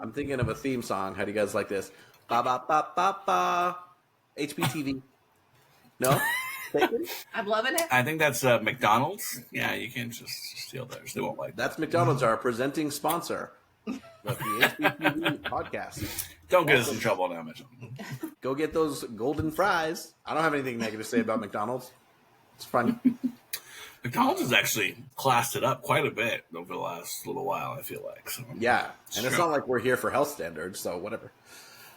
I'm thinking of a theme song. How do you guys like this? Ba ba ba ba ba. HPTV. No? I'm loving it. I think that's McDonald's. Yeah, you can't just steal theirs. They won't like That's that. McDonald's, our presenting sponsor of the HPTV podcast. Don't get us in trouble now, Mitchell. Go get those golden fries. I don't have anything negative to say about McDonald's. It's fun. McDonald's has actually classed it up quite a bit over the last little while, I feel like. So, Yeah, and it's not like we're here for health standards, so whatever.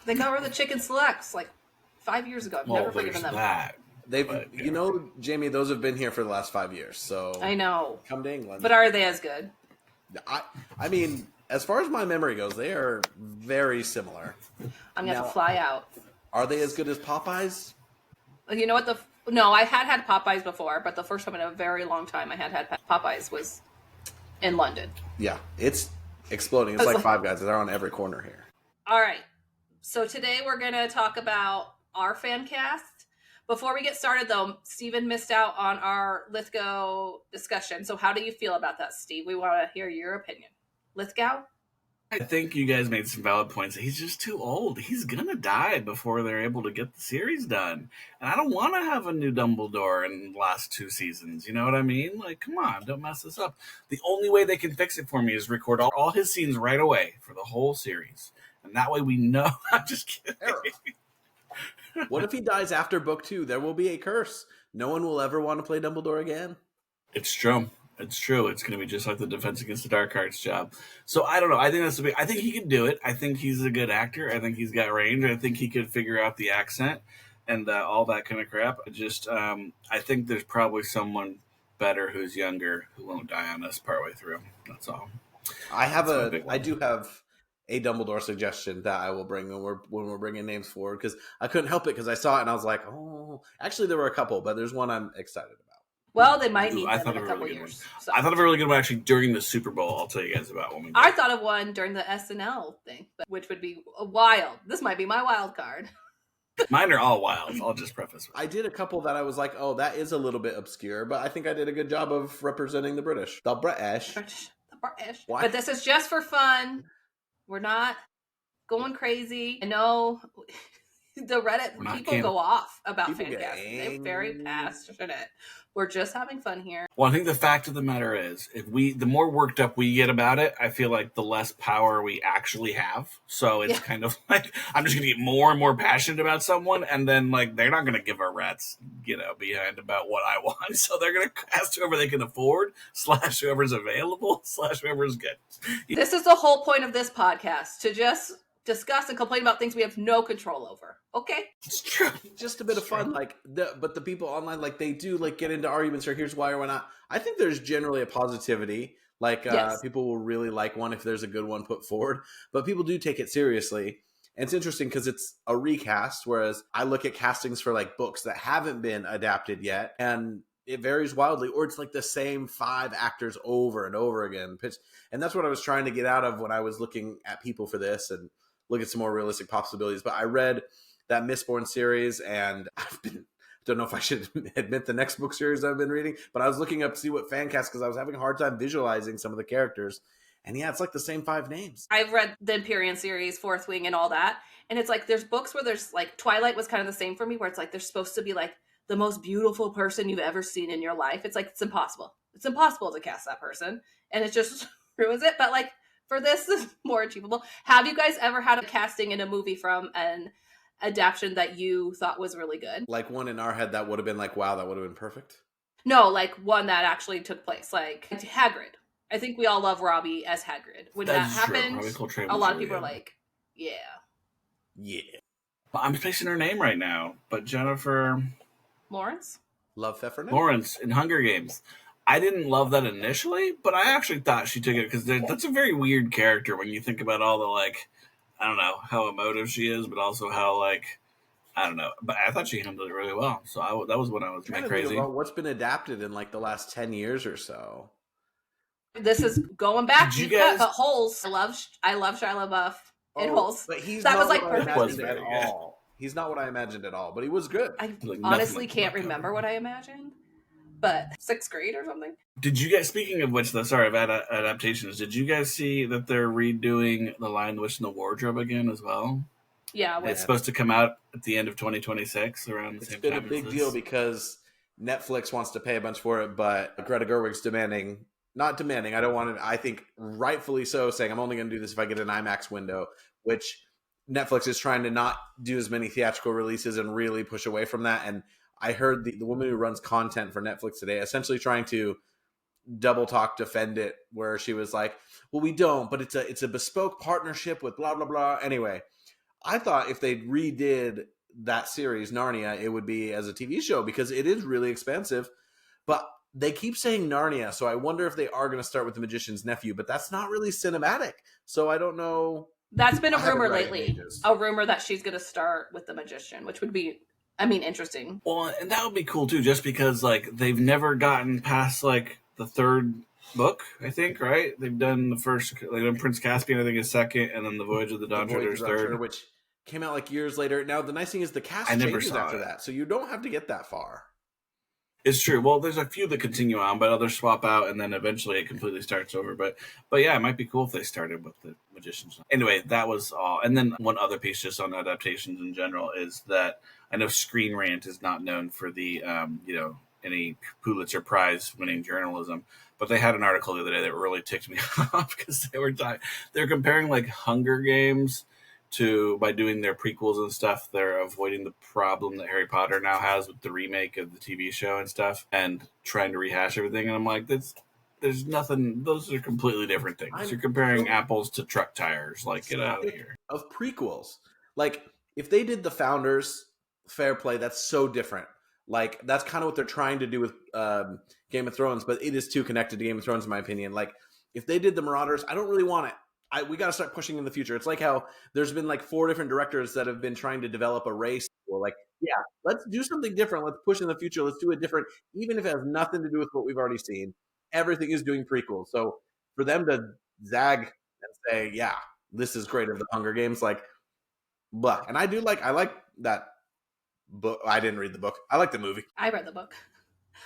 They got rid of the chicken selects like 5 years ago. I've never forgiven them. That. You know, Jamie, those have been here for the last 5 years. So I know. Come to England. But are they as good? I mean, as far as my memory goes, they are very similar. I'm going to fly out. Are they as good as Popeyes? You know what? No, I had Popeyes before, but the first time in a very long time I had Popeyes was in London. Yeah, it's exploding. It's like Five Guys. They're on every corner here. All right. So today we're going to talk about our fan cast. Before we get started, though, Steven missed out on our Lithgow discussion. So how do you feel about that, Steve? We want to hear your opinion. Lithgow? I think you guys made some valid points. He's just too old. He's going to die before they're able to get the series done. And I don't want to have a new Dumbledore in the last 2 seasons. You know what I mean? Like, come on, don't mess this up. The only way they can fix it for me is record all his scenes right away for the whole series. And that way we know. I'm just kidding. What if he dies after book 2? There will be a curse. No one will ever want to play Dumbledore again. It's true. It's true. It's going to be just like the Defense Against the Dark Arts job. So I don't know. I think that's I think he can do it. I think he's a good actor. I think he's got range. I think he could figure out the accent and all that kind of crap. I think there's probably someone better who's younger who won't die on us partway through. That's all. I do have a Dumbledore suggestion that I will bring when we're bringing names forward, because I couldn't help it because I saw it and I was like, oh, actually there were a couple, but there's one I'm excited about. Well, they might need them in a couple years. So. I thought of a really good one actually during the Super Bowl. I'll tell you guys about when we. I thought of one during the SNL thing, which would be wild. This might be my wild card. Mine are all wild. I'll just preface with I did a couple that I was like, oh, that is a little bit obscure, but I think I did a good job of representing the British. The British. Why? But this is just for fun. We're not going crazy. I know the Reddit people go off about Fancast. They're very passionate. We're just having fun here. Well, I think the fact of the matter is, the more worked up we get about it, I feel like the less power we actually have. So it's kind of like, I'm just going to get more and more passionate about someone, and then like they're not going to give a rat's, behind about what I want. So they're going to cast whoever they can afford, / whoever's available, / whoever's good. This is the whole point of this podcast, to just discuss and complain about things we have no control over. Okay? It's true. Just a bit of fun. But the people online, they do get into arguments or here's why or why not. I think there's generally a positivity. People will really like one if there's a good one put forward. But people do take it seriously. And it's interesting because it's a recast, whereas I look at castings for books that haven't been adapted yet, and it varies wildly, or it's the same 5 actors over and over again. And that's what I was trying to get out of when I was looking at people for this and look at some more realistic possibilities. But I read that Mistborn series, and don't know if I should admit the next book series I've been reading, but I was looking up to see what fan cast, because I was having a hard time visualizing some of the characters. And yeah, it's the same 5 names. I've read the Empyrean series, Fourth Wing, and all that. And it's there's books where there's Twilight was kind of the same for me, where it's they're supposed to be the most beautiful person you've ever seen in your life. It's it's impossible. It's impossible to cast that person. And it just ruins it. But for this, is more achievable. Have you guys ever had a casting in a movie from an adaptation that you thought was really good? One in our head that would have been wow, that would have been perfect? No, one that actually took place. Hagrid. I think we all love Robbie as Hagrid. When that happened, a lot of people are yeah. Yeah. Well, I'm spacing her name right now, but Jennifer Lawrence? Love Pfeffernan? Lawrence in Hunger Games. I didn't love that initially, but I actually thought she took it because that's a very weird character when you think about all the I don't know how emotive she is, but also how I don't know. But I thought she handled it really well. So that was when I was crazy. About what's been adapted in the last 10 years or so. This is going back. You guys cut holes. I love Shia LaBeouf in Holes. But he's that not was what I perfect imagined at all. He's not what I imagined at all, but he was good. I honestly can't remember what I imagined. but 6th grade or something. Did you guys, speaking of which, of adaptations, did you guys see that they're redoing The Lion, the Witch, and the Wardrobe again as well? Yeah. It's supposed to come out at the end of 2026, around the same time. It's been a big deal because Netflix wants to pay a bunch for it, but Greta Gerwig's I don't want it, I think rightfully so, saying I'm only going to do this if I get an IMAX window, which Netflix is trying to not do as many theatrical releases and really push away from that. And I heard the woman who runs content for Netflix today essentially trying to double talk, defend it, where she was like, well, we don't, but it's a bespoke partnership with blah, blah, blah. Anyway, I thought if they redid that series, Narnia, it would be as a TV show because it is really expensive. But they keep saying Narnia, so I wonder if they are going to start with The Magician's Nephew, but that's not really cinematic. So I don't know. That's been a rumor lately. A rumor that she's going to start with The Magician, which would be, interesting. Well, and that would be cool too, just because they've never gotten past the third book, I think, right? They've done the first, Prince Caspian, I think, is second, and then The Voyage of the Dawn Treader is third, which came out years later. Now the nice thing is the cast changes after that, so you don't have to get that far. It's true. Well, there's a few that continue on, but others swap out, and then eventually it completely starts over. But yeah, it might be cool if they started with The Magician's. Anyway, that was all. And then one other piece just on adaptations in general is that I know Screen Rant is not known for the, any Pulitzer Prize winning journalism, but they had an article the other day that really ticked me off because they're comparing Hunger Games by doing their prequels and stuff. They're avoiding the problem that Harry Potter now has with the remake of the TV show and stuff and trying to rehash everything. And I'm like, there's nothing, those are completely different things. You're comparing apples to truck tires. Get out of here. Of prequels. If they did The Founders, fair play, that's so different. That's kind of what they're trying to do with Game of Thrones, but it is too connected to Game of Thrones, in my opinion. If they did The Marauders, I don't really want it. We got to start pushing in the future. It's like how there's been 4 different directors that have been trying to develop a race. Yeah, let's do something different. Let's push in the future. Let's do it different, even if it has nothing to do with what we've already seen. Everything is doing prequels. So for them to zag and say, yeah, this is great of the Hunger Games, blah. And I like that book. I didn't read the book. I like the movie. I read the book.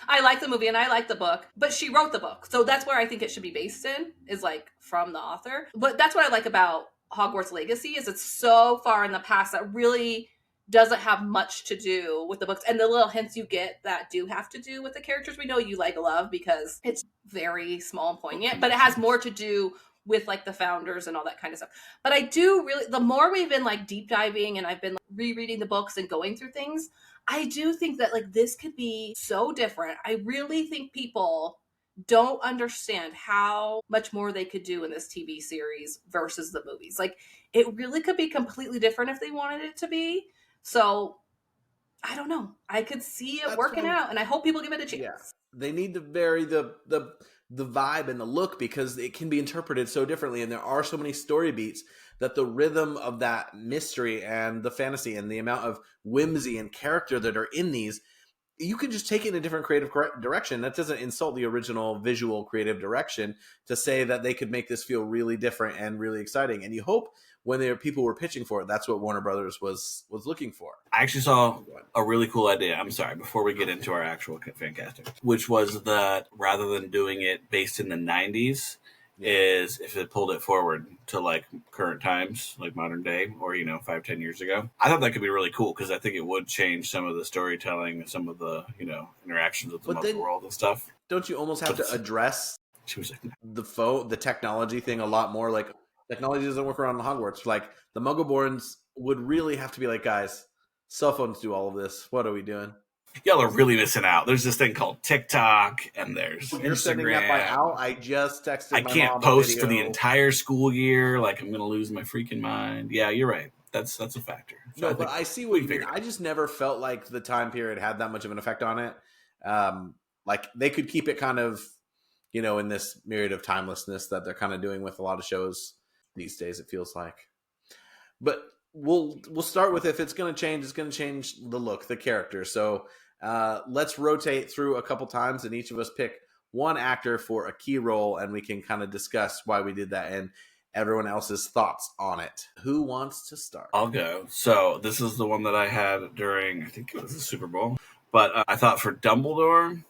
I like the movie and I like the book, but she wrote the book. So that's where I think it should be based in, is from the author. But that's what I like about Hogwarts Legacy, is it's so far in the past that really doesn't have much to do with the books. And the little hints you get that do have to do with the characters we know you love, because it's very small and poignant, but it has more to do with the founders and all that kind of stuff. But I do really, the more we've been deep diving and I've been rereading the books and going through things, I do think that this could be so different. I really think people don't understand how much more they could do in this TV series versus the movies. It really could be completely different if they wanted it to be. So I don't know. I could see it working out, and I hope people give it a chance. Yeah. They need to vary the vibe and the look, because it can be interpreted so differently, and there are so many story beats that the rhythm of that mystery and the fantasy and the amount of whimsy and character that are in these, you can just take it in a different creative direction. That doesn't insult the original visual creative direction to say that they could make this feel really different and really exciting. And you hope when people were pitching for it, that's what Warner Brothers was looking for. I actually saw a really cool idea. I'm sorry, before we get into our actual fan casting, which was that rather than doing it based in the 90s, is if it pulled it forward to current times, modern day, or 5-10 years ago. I thought that could be really cool, because I think it would change some of the storytelling and some of the interactions with the Muggle world and stuff. Don't you almost have to address the technology thing a lot more? Technology doesn't work around Hogwarts. The Muggleborns would really have to be guys, cell phones do all of this. What are we doing? Y'all are really missing out. There's this thing called TikTok, and there's You're Instagram. sending that by Al? I just texted my mom. I can't post for the entire school year. I'm going to lose my freaking mind. Yeah, you're right. That's a factor. So but I see what you mean. I just never felt like the time period had that much of an effect on it. They could keep it kind of, in this myriad of timelessness that they're kind of doing with a lot of shows these days, it feels like. But we'll start with, if it's going to change, it's going to change the look, the character. So let's rotate through a couple times, and each of us pick one actor for a key role, and we can kind of discuss why we did that and everyone else's thoughts on it. Who wants to start? I'll go. So this is the one that I had during, I think it was the Super Bowl. But I thought for Dumbledore,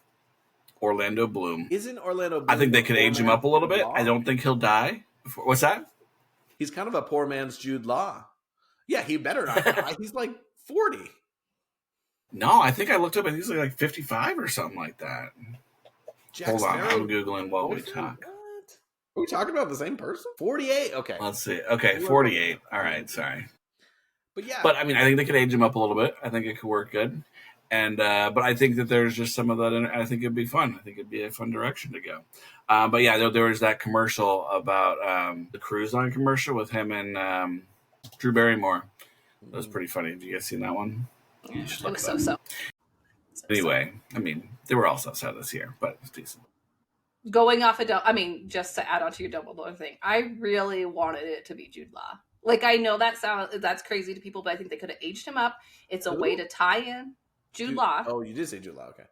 Orlando Bloom. Isn't Orlando Bloom I think they could age him up a little bit. I don't think he'll die. What's that? He's kind of a poor man's Jude Law. Yeah, he better not die. He's like 40. No, I think I looked up and he's like 55 or something like that. Jack Hold on, Sparrow, I'm Googling while we talk. What? Are we talking about the same person? 48. Okay. Let's see. Okay, 48. All right, sorry. But yeah. But I mean, I think they could age him up a little bit. I think it could work good. And but I think that there's just some of that. I think it'd be fun. I think it'd be a fun direction to go. But yeah, there was that commercial about the cruise line commercial with him and Drew Barrymore. That was pretty funny. Have you guys seen that one? Yeah, it was so. Anyway, I mean, they were all outside this year, but it's decent. Going off just to add on to your Dumbledore thing, I really wanted it to be Jude Law. Like, I know that's crazy to people, but I think they could have aged him up. It's a way to tie in Jude Law. Oh, you did say Jude Law, okay.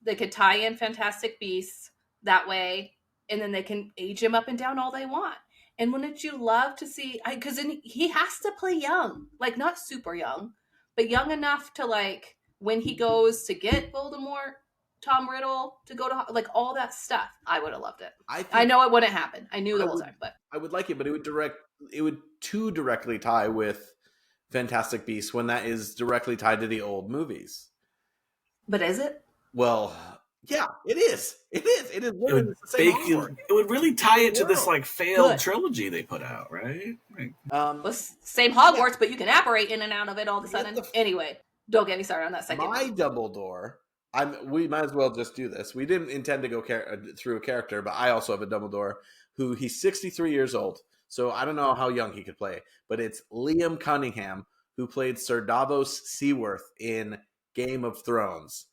They could tie in Fantastic Beasts that way, and then they can age him up and down all they want. And wouldn't you love to see, because he has to play young, like not super young, but young enough to, like, when he goes to get Voldemort, Tom Riddle, to go to, like, all that stuff. I would have loved it. I know it wouldn't happen. I knew the whole time, but I would like it, but it would too directly tie with Fantastic Beasts when that is directly tied to the old movies. But is it? Well, yeah, it is. It is literally the same Hogwarts. It would really tie it to this like failed trilogy they put out, right? Same Hogwarts, but you can apparate in and out of it all of a sudden. Anyway, don't get me started on that second. My Dumbledore. We might as well just do this. We didn't intend to go through a character, but I also have a Dumbledore who he's 63 years old. So I don't know how young he could play, but it's Liam Cunningham, who played Sir Davos Seaworth in Game of Thrones.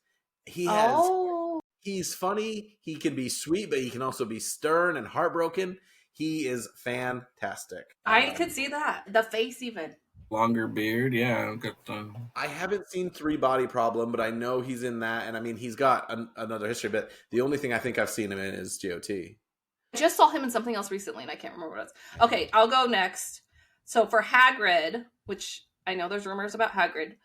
He's funny. He can be sweet, but he can also be stern and heartbroken. He is fantastic. I could see that. The face even. Longer beard, yeah. I haven't seen Three Body Problem, but I know he's in that. And I mean, he's got another history, but the only thing I think I've seen him in is GOT. I just saw him in something else recently, and I can't remember what it was. Okay, I'll go next. So for Hagrid, which I know there's rumors about Hagrid,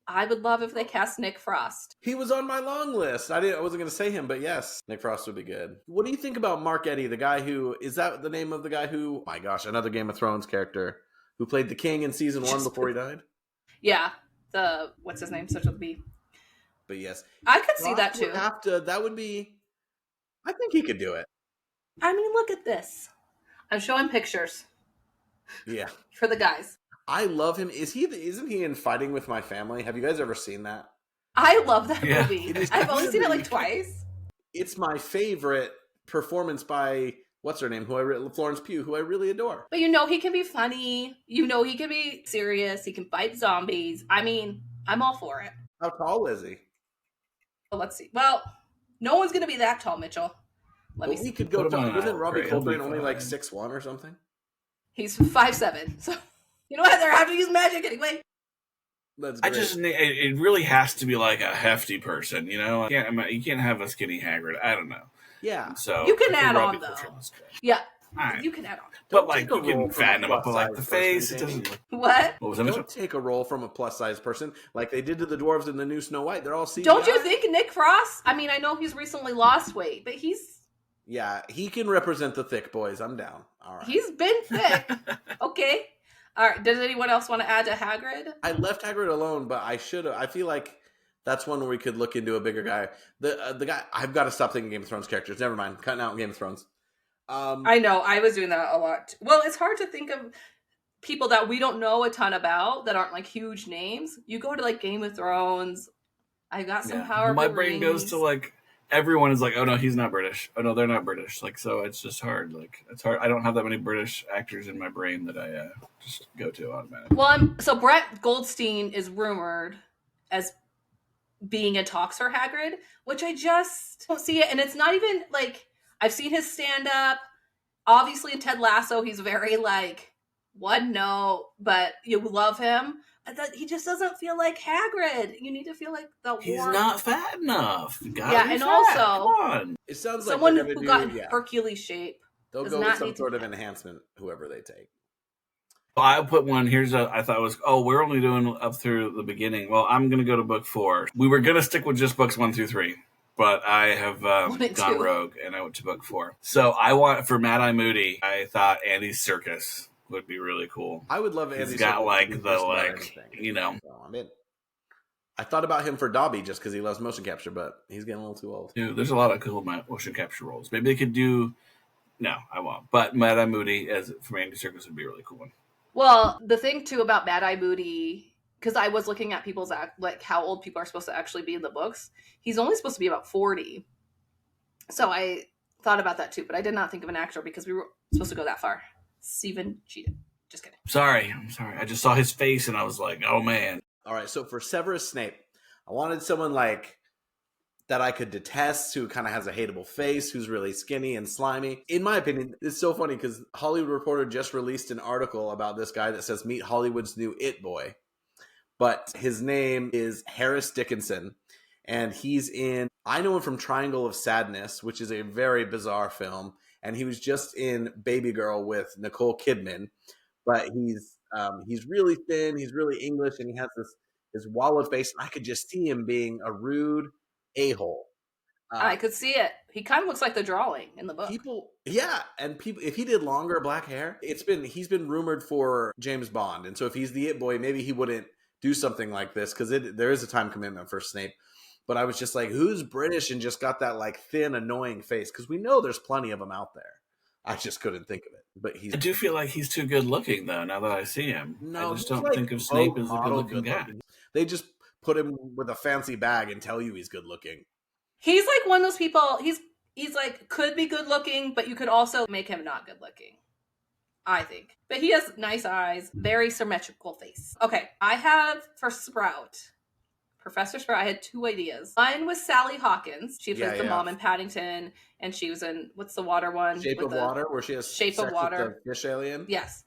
I would love if they cast Nick Frost. He was on my long list. I wasn't going to say him, but yes, Nick Frost would be good. What do you think about Mark Eddy, the guy who, is that the name of the guy who, oh my gosh, another Game of Thrones character, who played the king in season 1 before he died? Yeah, what's his name? Such with a B. But yes. I could see that too. That would be, I think he could do it. I mean, look at this. I'm showing pictures. Yeah. For the guys. I love him. Isn't he in Fighting with My Family? Have you guys ever seen that? I love that movie. I've only seen it like twice. It's my favorite performance by what's her name? Florence Pugh, who I really adore. But you know he can be funny. You know he can be serious. He can fight zombies. I mean, I'm all for it. How tall is he? Well, let's see. Well, no one's gonna be that tall, Mitchell. Let me see. We could go to. Wasn't Robbie Coltrane only like 6'1" or something? He's 5'7", so. You know what? They're having to use magic anyway. That's great. It really has to be like a hefty person, you know? You can't have a skinny Hagrid. I don't know. Yeah. So you can add on, though. Yeah. Right. You can add on. But like, you can fatten him up with like the face. It doesn't look... What? What was that? Don't take a role from a plus-size person like they did to the dwarves in the new Snow White. They're all CGI. Don't you think Nick Frost? I mean, I know he's recently lost weight, but he's... Yeah, he can represent the thick boys. I'm down. All right. He's been thick. Okay. All right. Does anyone else want to add to Hagrid? I left Hagrid alone, but I should have. I feel like that's one where we could look into a bigger guy. The guy. I've got to stop thinking Game of Thrones characters. Never mind. Cutting out Game of Thrones. I know. I was doing that a lot. Well, it's hard to think of people that we don't know a ton about that aren't like huge names. You go to like Game of Thrones. I got some power. My brain goes to like. Everyone is like, oh no, he's not British. Oh no, they're not British. Like, so it's just hard. Like, it's hard. I don't have that many British actors in my brain that I just go to automatically. Well, so Brett Goldstein is rumored as being in talks for Hagrid, which I just don't see it. And it's not even like I've seen his stand up. Obviously, in Ted Lasso, he's very like one note, but you love him. He just doesn't feel like Hagrid. You need to feel like the warm... He's not fat enough. Also, it sounds like someone who got in Hercules shape. They'll go with some sort of enhancement, whoever they take. Well, I'll put one. I thought it was, we're only doing up through the beginning. Well, I'm going to go to book 4. We were going to stick with just books 1 through 3. but I have gone two. rogue, and I went to book 4. So for Mad Eye Moody, I thought Andy Serkis would be really cool. I would love Andy Serkis. He's got you know. So I'm in. I thought about him for Dobby just because he loves motion capture, but he's getting a little too old. Dude, there's a lot of cool motion capture roles. Maybe they could do... No, I won't. But Mad Eye Moody from Andy Serkis would be a really cool one. Well, the thing, too, about Mad Eye Moody, because I was looking at people's, like, how old people are supposed to actually be in the books. He's only supposed to be about 40. So I thought about that, too. But I did not think of an actor because we were supposed to go that far. Stephen cheated. Just kidding. I'm sorry. I just saw his face and I was like, oh, man. All right, so for Severus Snape, I wanted someone like that I could detest, who kind of has a hateable face, who's really skinny and slimy. In my opinion, it's so funny because Hollywood Reporter just released an article about this guy that says, meet Hollywood's new It Boy. But his name is Harris Dickinson, and he's in, I know him from Triangle of Sadness, which is a very bizarre film, and he was just in Baby Girl with Nicole Kidman, but he's really thin, he's really English, and he has this wallowed face, and I could just see him being a rude a-hole. I could see it. He kind of looks like the drawing in the book. If he did longer black hair, he's been rumored for James Bond, and so if he's the It Boy, maybe he wouldn't do something like this, because there is a time commitment for Snape. But I was just like, who's British and just got that like thin, annoying face? Because we know there's plenty of them out there. I just couldn't think of it. But I do feel like he's too good looking, though, now that I see him. No, I just don't think of Snape as a good looking guy. They just put him with a fancy bag and tell you he's good looking. He's like one of those people, he's like, could be good looking, but you could also make him not good looking, I think. But he has nice eyes, very symmetrical face. Okay, I have for Sprout, Professor Sprout, I had 2 ideas. Mine was Sally Hawkins. She plays the mom in Paddington, and she was in, what's the water one? Shape of Water, where she has Shape of Water. With the fish alien? Yes.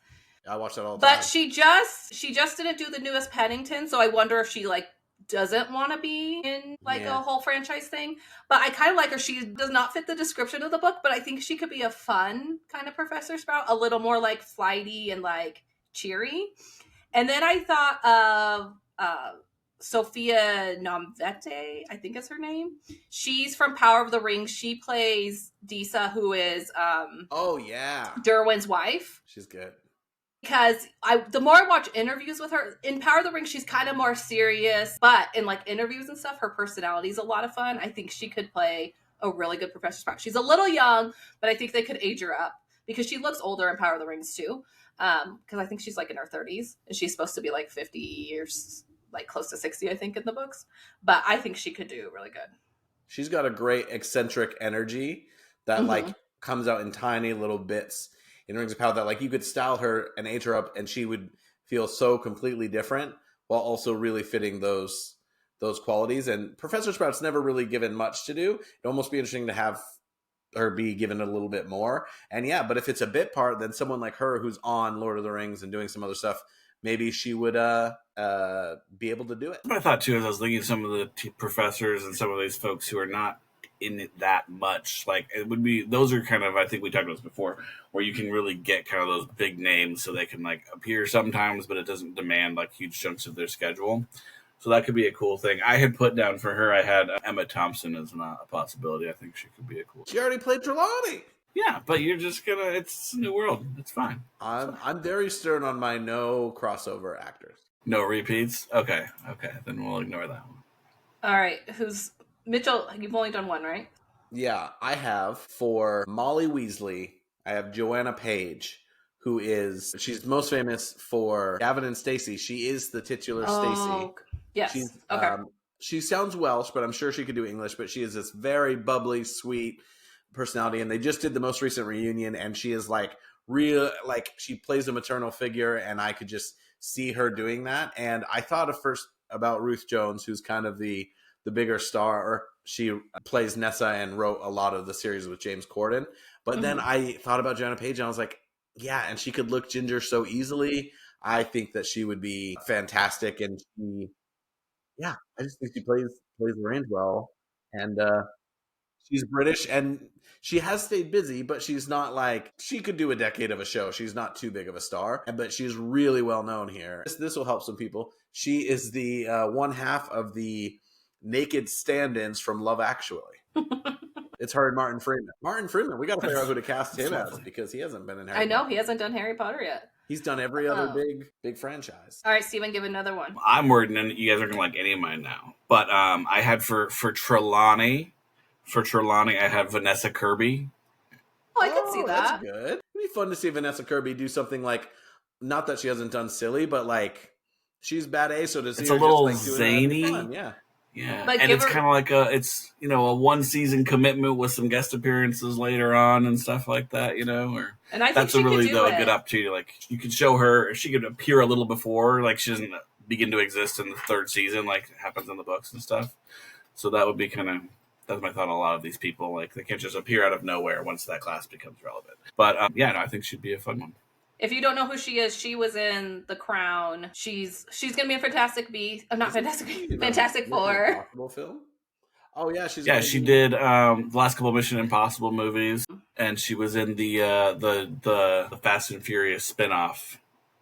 I watch that all the time. But she just didn't do the newest Paddington, so I wonder if she like doesn't want to be in like a whole franchise thing. But I kind of like her. She does not fit the description of the book, but I think she could be a fun kind of Professor Sprout, a little more like flighty and like cheery. And then I thought of Sophia Nomvete, I think is her name. She's from Power of the Ring. She plays Disa, who is Derwin's wife. She's good. Because the more I watch interviews with her, in Power of the Ring, she's kind of more serious, but in like interviews and stuff, her personality is a lot of fun. I think she could play a really good Professor Sprout. She's a little young, but I think they could age her up because she looks older in Power of the Rings too. Because I think she's like in her 30s and she's supposed to be like 50 years, like close to 60, I think, in the books. But I think she could do really good. She's got a great eccentric energy that like comes out in tiny little bits in Rings of Power that like you could style her and age her up and she would feel so completely different while also really fitting those qualities. And Professor Sprout's never really given much to do. It'd almost be interesting to have her be given a little bit more. And but if it's a bit part, then someone like her who's on Lord of the Rings and doing some other stuff, maybe she would be able to do it. But I thought too, as I was looking at some of the professors and some of these folks who are not in it that much, like it would be, those are kind of, I think we talked about this before, where you can really get kind of those big names so they can like appear sometimes, but it doesn't demand like huge chunks of their schedule. So that could be a cool thing. I had put down for her, I had Emma Thompson as a possibility. I think she could be a cool. She already played Trelawney. Yeah, but you're just gonna, it's a new world. It's fine. I'm very stern on my no crossover actors. No repeats? Okay, then we'll ignore that one. All right, Mitchell, you've only done one, right? Yeah, I have for Molly Weasley, I have Joanna Page, she's most famous for Gavin and Stacey. She is the titular Stacey. Yes. Okay. She sounds Welsh, but I'm sure she could do English, but she is this very bubbly, sweet personality. And they just did the most recent reunion, and she is like real, like she plays a maternal figure, and I could just see her doing that. And I thought at first about Ruth Jones, who's kind of the bigger star. She plays Nessa and wrote a lot of the series with James Corden. But then I thought about Joanna Page and I was like, yeah, and she could look ginger so easily. I think that she would be fantastic. And I just think she plays the range well. And she's British and she has stayed busy, but she's not like, she could do a decade of a show. She's not too big of a star, but she's really well known here. This will help some people. She is the one half of the naked stand-ins from Love Actually. It's her and Martin Freeman. Martin Freeman, we got to figure out who to cast him as, lovely. because he hasn't been in Harry I know Potter. he hasn't done Harry Potter yet. He's done every other big franchise. All right, Steven, give another one. I'm worried none you guys aren't gonna like any of mine now. But I had for Trelawney. For Trelawney, I had Vanessa Kirby. Oh, I could see that. That's good. It'd be fun to see Vanessa Kirby do something like, not that she hasn't done silly, but like she's bad A, so to see It's her a little just, like, zany. fun. Yeah. Yeah, Like, and it's kind of like a 1 season commitment with some guest appearances later on and stuff like that, or and I think that's she a really could do a good opportunity. Like you could show her, she could appear a little before, like she doesn't begin to exist in the 3rd season, like happens in the books and stuff. So that would be that's my thought on a lot of these people. Like they can't just appear out of nowhere once that class becomes relevant. But I think she'd be a fun one. If you don't know who she is, she was in The Crown. She's gonna be in Fantastic Beasts. I'm not Fantastic Beasts. Fantastic Four. Impossible film. Oh yeah, she did the last couple of Mission Impossible movies, and she was in the Fast and Furious spinoff.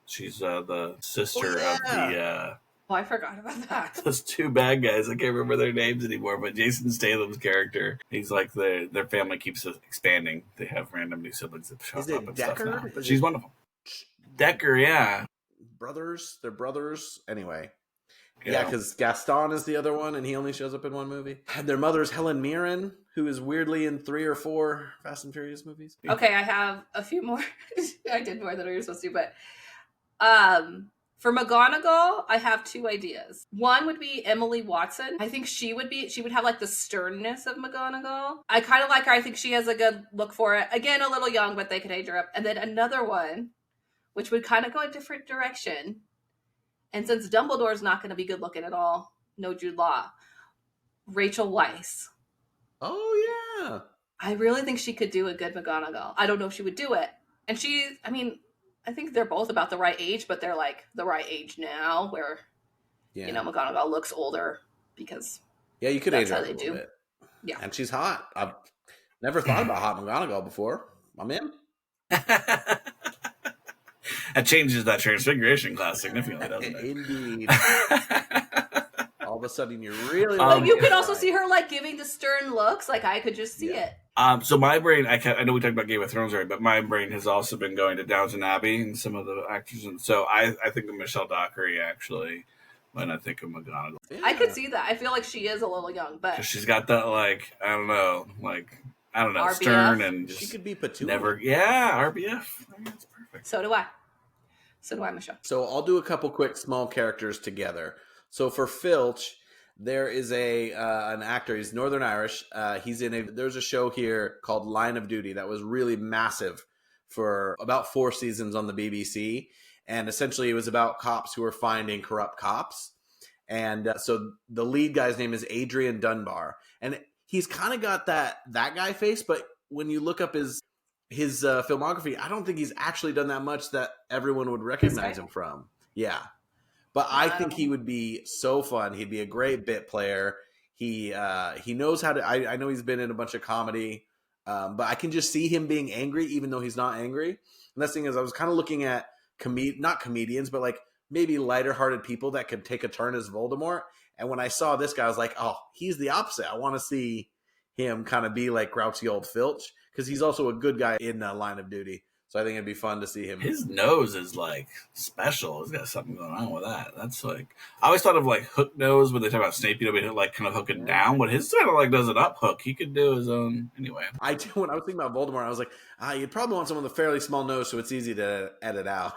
She's the sister of the. Oh, I forgot about that. Those 2 bad guys. I can't remember their names anymore, but Jason Statham's character, he's like their family keeps expanding. They have random new siblings that show up and Decker? stuff now. She's wonderful. Decker, yeah. Brothers? They're brothers? Anyway. Yeah, because Gaston is the other one, and he only shows up in one movie. Their mother's Helen Mirren, who is weirdly in 3 or 4 Fast and Furious movies. Okay, I have a few more. I did more than I was supposed to, but for McGonagall, I have 2 ideas. One would be Emily Watson. I think she would have like the sternness of McGonagall. I kind of like her. I think she has a good look for it. Again, a little young, but they could age her up. And then another one, which would kind of go a different direction. And since Dumbledore's not going to be good looking at all, no Jude Law, Rachel Weisz. Oh, yeah. I really think she could do a good McGonagall. I don't know if she would do it. And I think they're both about the right age, but they're like the right age now where, McGonagall looks older because you could age her a little little bit. Yeah. And she's hot. I've never thought about hot McGonagall before. I'm in. That changes that transfiguration class significantly, doesn't it? Indeed. All of a sudden, you're really. You could also see her like giving the stern looks. Like I could just see it. So my brain, I know we talked about Game of Thrones already, but my brain has also been going to Downton Abbey and some of the actors, and so I think of Michelle Dockery actually when I think of McGonagall. Yeah. I could see that. I feel like she is a little young, but she's got that I don't know, RBF. stern and just she could be Petunia. Never, RBF. That's perfect. So do I, Michelle. So I'll do a couple quick small characters together. So for Filch, there is an actor. He's Northern Irish. There's a show here called Line of Duty that was really massive for about 4 seasons on the BBC. And essentially it was about cops who were finding corrupt cops. And so the lead guy's name is Adrian Dunbar. And he's kind of got that guy face, but when you look up his filmography, I don't think he's actually done that much that everyone would recognize him from. Yeah. But I think he would be so fun. He'd be a great bit player. He knows how to. I know he's been in a bunch of comedy, but I can just see him being angry, even though he's not angry. And that's the thing is, I was kind of looking at not comedians, but like maybe lighter-hearted people that could take a turn as Voldemort. And when I saw this guy, I was like, oh, he's the opposite. I want to see him kind of be like grouchy old Filch, because he's also a good guy in Line of Duty. So I think it'd be fun to see him. His nose is like special. He's got something going on with that. That's like, I always thought of like hook nose when they talk about Snape, but like kind of hooking down. But his kind of like does an up hook. He could do his own anyway. When I was thinking about Voldemort, I was like, you'd probably want someone with a fairly small nose, so it's easy to edit out.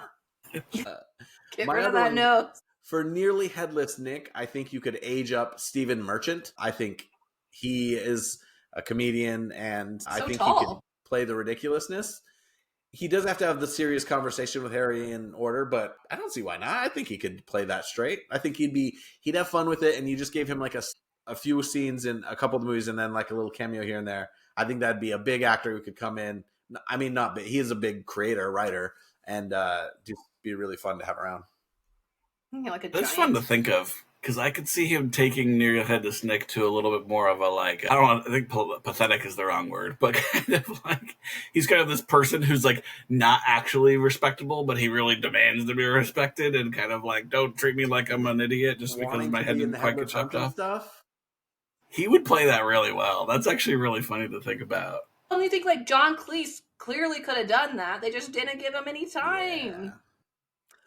Get rid of that nose. For nearly headless Nick, I think you could age up Stephen Merchant. I think he is a comedian, and I think he can play the ridiculousness. He does have to have the serious conversation with Harry in order, but I don't see why not. I think he could play that straight. I think he'd have fun with it, and you just gave him like a few scenes in a couple of the movies and then like a little cameo here and there. I think that'd be a big actor who could come in. I mean, not big. He is a big creator, writer, and just be really fun to have around. Yeah, like That's fun to think of. Because I could see him taking Near Headless Nick to a little bit more of a I think pathetic is the wrong word, but kind of like, he's kind of this person who's like not actually respectable, but he really demands to be respected and kind of like, don't treat me like I'm an idiot just because my head didn't quite get chopped off. Stuff. He would play that really well. That's actually really funny to think about. Well, you think like John Cleese clearly could have done that. They just didn't give him any time. Yeah.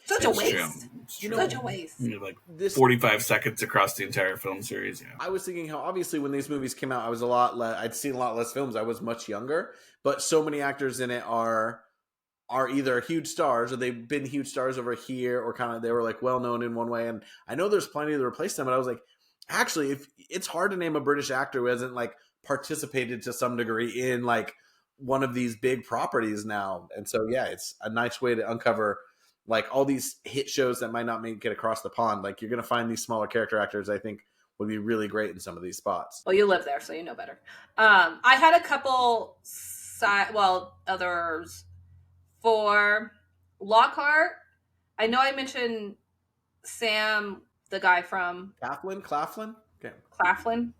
Such a waste. Such a waste. Like 45 seconds across the entire film series. Yeah. I was thinking how obviously when these movies came out, I was I'd seen a lot less films. I was much younger, but so many actors in it are either huge stars or they've been huge stars over here, or kind of they were like well known in one way. And I know there's plenty to replace them, but I was like, actually, if it's hard to name a British actor who hasn't like participated to some degree in like one of these big properties now. And so yeah, it's a nice way to uncover like all these hit shows that might not make it across the pond. Like you're going to find these smaller character actors, I think, would be really great in some of these spots. Well, you live there, so you know better. I had a couple others for Lockhart. I know I mentioned Sam, the guy from Claflin? Okay. Claflin,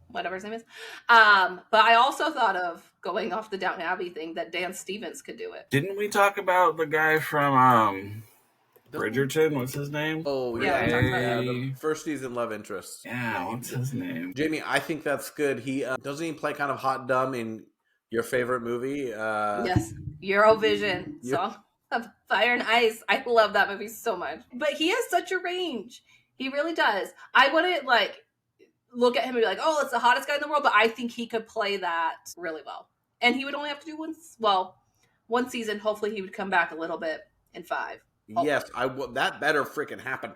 whatever his name is. But I also thought of, going off the Downton Abbey thing, that Dan Stevens could do it. Didn't we talk about the guy from Bridgerton? What's his name? Oh, yeah. The first season love interest. Yeah, what's his name? Jamie, I think that's good. He doesn't he play kind of hot dumb in your favorite movie? Yes, Eurovision, Song of Fire and Ice. I love that movie so much. But he has such a range. He really does. I wouldn't like look at him and be like, oh, it's the hottest guy in the world, but I think he could play that really well. And he would only have to do one season. Hopefully he would come back a little bit in 5. Hopefully. Yes, that better freaking happen.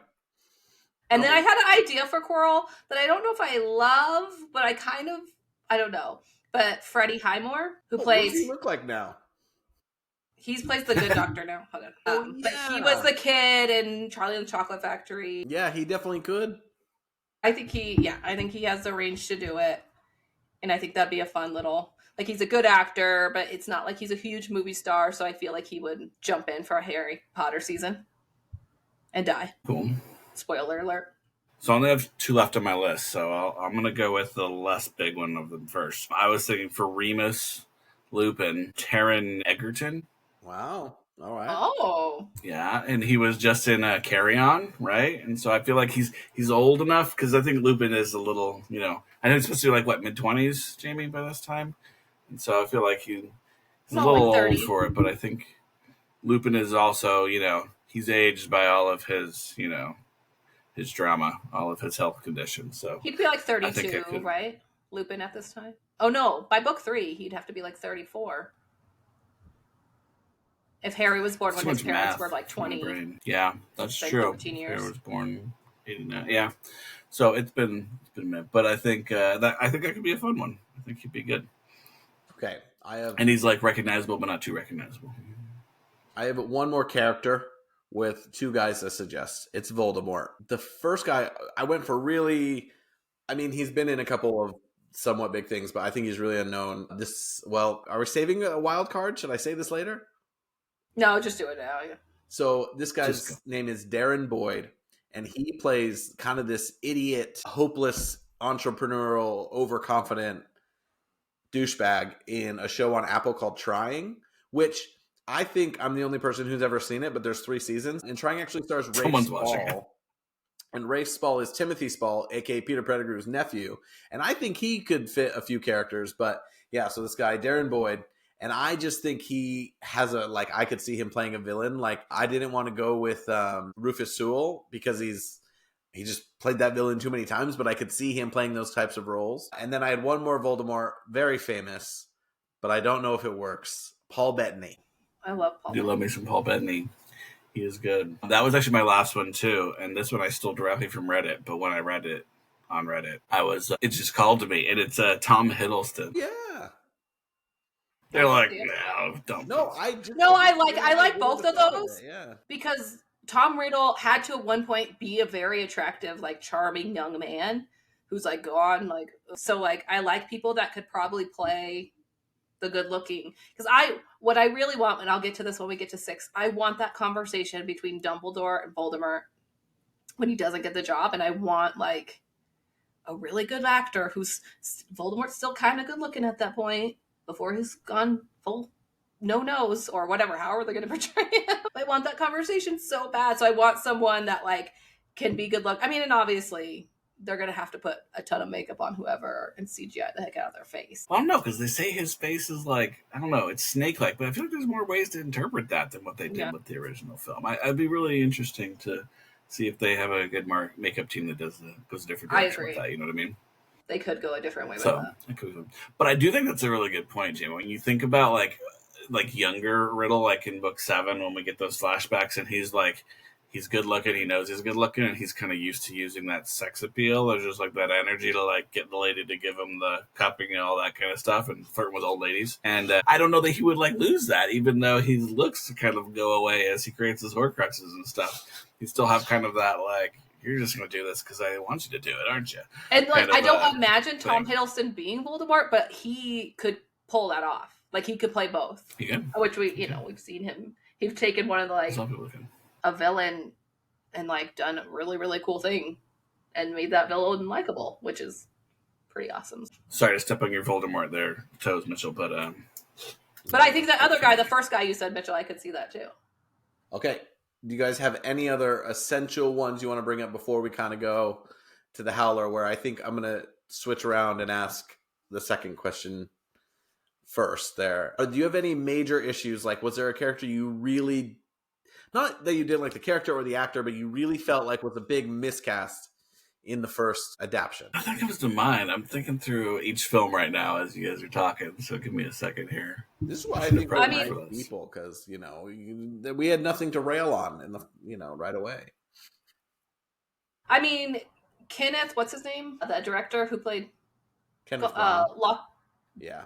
And then I had an idea for Coral that I don't know if I love, but I don't know. But Freddie Highmore, who plays... What does he look like now? He plays the good doctor now. Hold on. But he was the kid in Charlie and the Chocolate Factory. Yeah, he definitely could. I think he has the range to do it. And I think that'd be a fun little... Like, he's a good actor, but it's not like he's a huge movie star, so I feel like he would jump in for a Harry Potter season and die. Cool. Spoiler alert. So I only have 2 left on my list, so I'm going to go with the less big one of them first. I was thinking for Remus Lupin, Taron Egerton. Wow. All right. Oh. Yeah, and he was just in Carry On, right? And so I feel like he's old enough, because I think Lupin is a little, I know he's supposed to be like, mid-20s, Jamie, by this time? And so I feel like he's a little old for it, but I think Lupin is also, he's aged by all of his, his drama, all of his health conditions. So he'd be like 32, right? Lupin at this time? Oh, no. By book 3, he'd have to be like 34. If Harry was born when his parents were like 20. Yeah, that's true. 13 years. Harry was born 89. Yeah. So it's been a minute. But I think that could be a fun one. I think he'd be good. Okay. And he's like recognizable, but not too recognizable. I have one more character with 2 guys to suggest. It's Voldemort. The first guy, I went for really... I mean, he's been in a couple of somewhat big things, but I think he's really unknown. Are we saving a wild card? Should I say this later? No, just do it now. Yeah. So this guy's name is Darren Boyd, and he plays kind of this idiot, hopeless, entrepreneurial, overconfident douchebag in a show on Apple called Trying, which I think I'm the only person who's ever seen it, but there's 3 seasons. And Trying actually stars Rafe Spall. And Rafe Spall is Timothy Spall, a.k.a. Peter Pettigrew's nephew. And I think he could fit a few characters. But yeah, so this guy, Darren Boyd, and I just think he has I could see him playing a villain. Like, I didn't want to go with Rufus Sewell because he just played that villain too many times, but I could see him playing those types of roles. And then I had one more Voldemort, very famous, but I don't know if it works. Paul Bettany. I love Paul. You love me some Paul Bettany. He is good. That was actually my last one too, and this one I stole directly from Reddit. But when I read it on Reddit, it just called to me, and it's Tom Hiddleston. Yeah. They're like, no, don't. No, I like both of those. Yeah. Because Tom Riddle had to at one point be a very attractive, like, charming young man who's like gone, like, so like I like people that could probably play the good looking. Because what I really want, and I'll get to this when we get to 6, I want that conversation between Dumbledore and Voldemort when he doesn't get the job, and I want like a really good actor who's Voldemort's still kind of good looking at that point before he's gone full no nose or whatever, however they're going to portray him. I want that conversation so bad. So I want someone that like can be good look. I mean, and obviously they're going to have to put a ton of makeup on whoever and CGI the heck out of their face. I don't know, because they say his face is like, I don't know, it's snake-like, but I feel like there's more ways to interpret that than what they did with the original film. I'd be really interesting to see if they have a good makeup team that goes a different direction with that, you know what I mean? They could go a different way with that. But I do think that's a really good point, Jim. When you think about like younger Riddle, like in book 7, when we get those flashbacks and he's good looking, he knows he's good looking, and he's kind of used to using that sex appeal. There's just like that energy to like get the lady to give him the cupping and all that kind of stuff and flirting with old ladies. And I don't know that he would like lose that, even though he looks to kind of go away as he creates his Horcruxes and stuff. He'd still have kind of that like, you're just going to do this because I want you to do it, aren't you? And like, I don't imagine Tom Hiddleston being Voldemort, but he could pull that off. Like he could play both. He can. Which we've seen him. He's taken one of the like a villain and like done a really, really cool thing and made that villain likable, which is pretty awesome. Sorry to step on your Voldemort there, toes, Mitchell, but I think that other guy, the first guy you said, Mitchell, I could see that too. Okay. Do you guys have any other essential ones you want to bring up before we kind of go to the Howler, where I think I'm going to switch around and ask the second question first there? Do you have any major issues? Like, was there a character you really, not that you didn't like the character or the actor, but you really felt like was a big miscast in the first adaptation? I think it comes to mind. I'm thinking through each film right now as you guys are talking, so give me a second here. This is why I think we're nice people, because we had nothing to rail on in the right away. I mean, Kenneth, what's his name? The director who played Kenneth Yeah.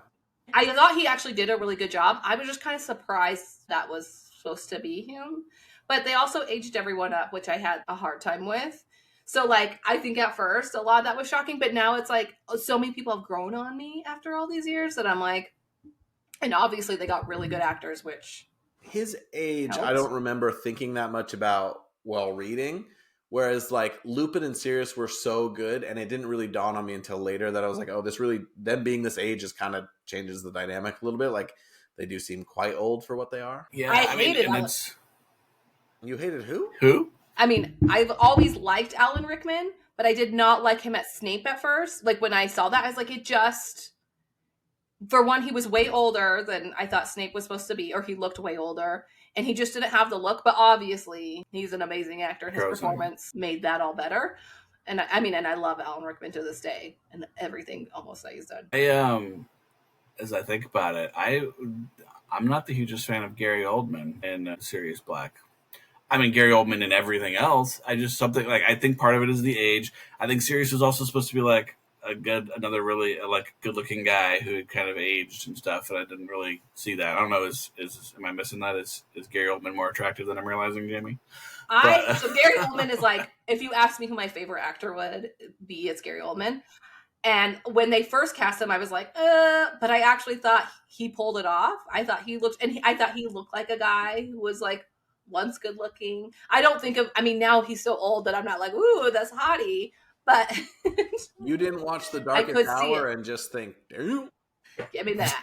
I thought he actually did a really good job. I was just kind of surprised that was supposed to be him. But they also aged everyone up, which I had a hard time with. So, like, I think at first a lot of that was shocking, but now it's like so many people have grown on me after all these years that I'm like, and obviously they got really good actors, which his age, helps. I don't remember thinking that much about while reading. Whereas like Lupin and Sirius were so good, and it didn't really dawn on me until later that I was like, oh, this really, them being this age is kind of changes the dynamic a little bit. Like they do seem quite old for what they are. Yeah, I hated Alan. You hated who? Who? I mean, I've always liked Alan Rickman, but I did not like him as Snape at first. Like when I saw that, I was like, it just, for one, he was way older than I thought Snape was supposed to be, or he looked way older. And he just didn't have the look, but obviously he's an amazing actor. His performance made that all better. And I love Alan Rickman to this day and everything almost that he's done. As I think about it, I'm not the hugest fan of Gary Oldman in Sirius Black. I mean, Gary Oldman in everything else. I think part of it is the age. I think Sirius was also supposed to be like another really like good looking guy who had kind of aged and stuff, and I didn't really see that. I don't know, am I missing that? Is Gary Oldman more attractive than I'm realizing, Jamie? So Gary Oldman is like, if you asked me who my favorite actor would be, it's Gary Oldman. And when they first cast him, I was like, but I actually thought he pulled it off. I thought he looked like a guy who was like once good looking. Now he's so old that I'm not like, ooh, that's hottie. But you didn't watch The Darkest Hour and just think, damn. Give me that.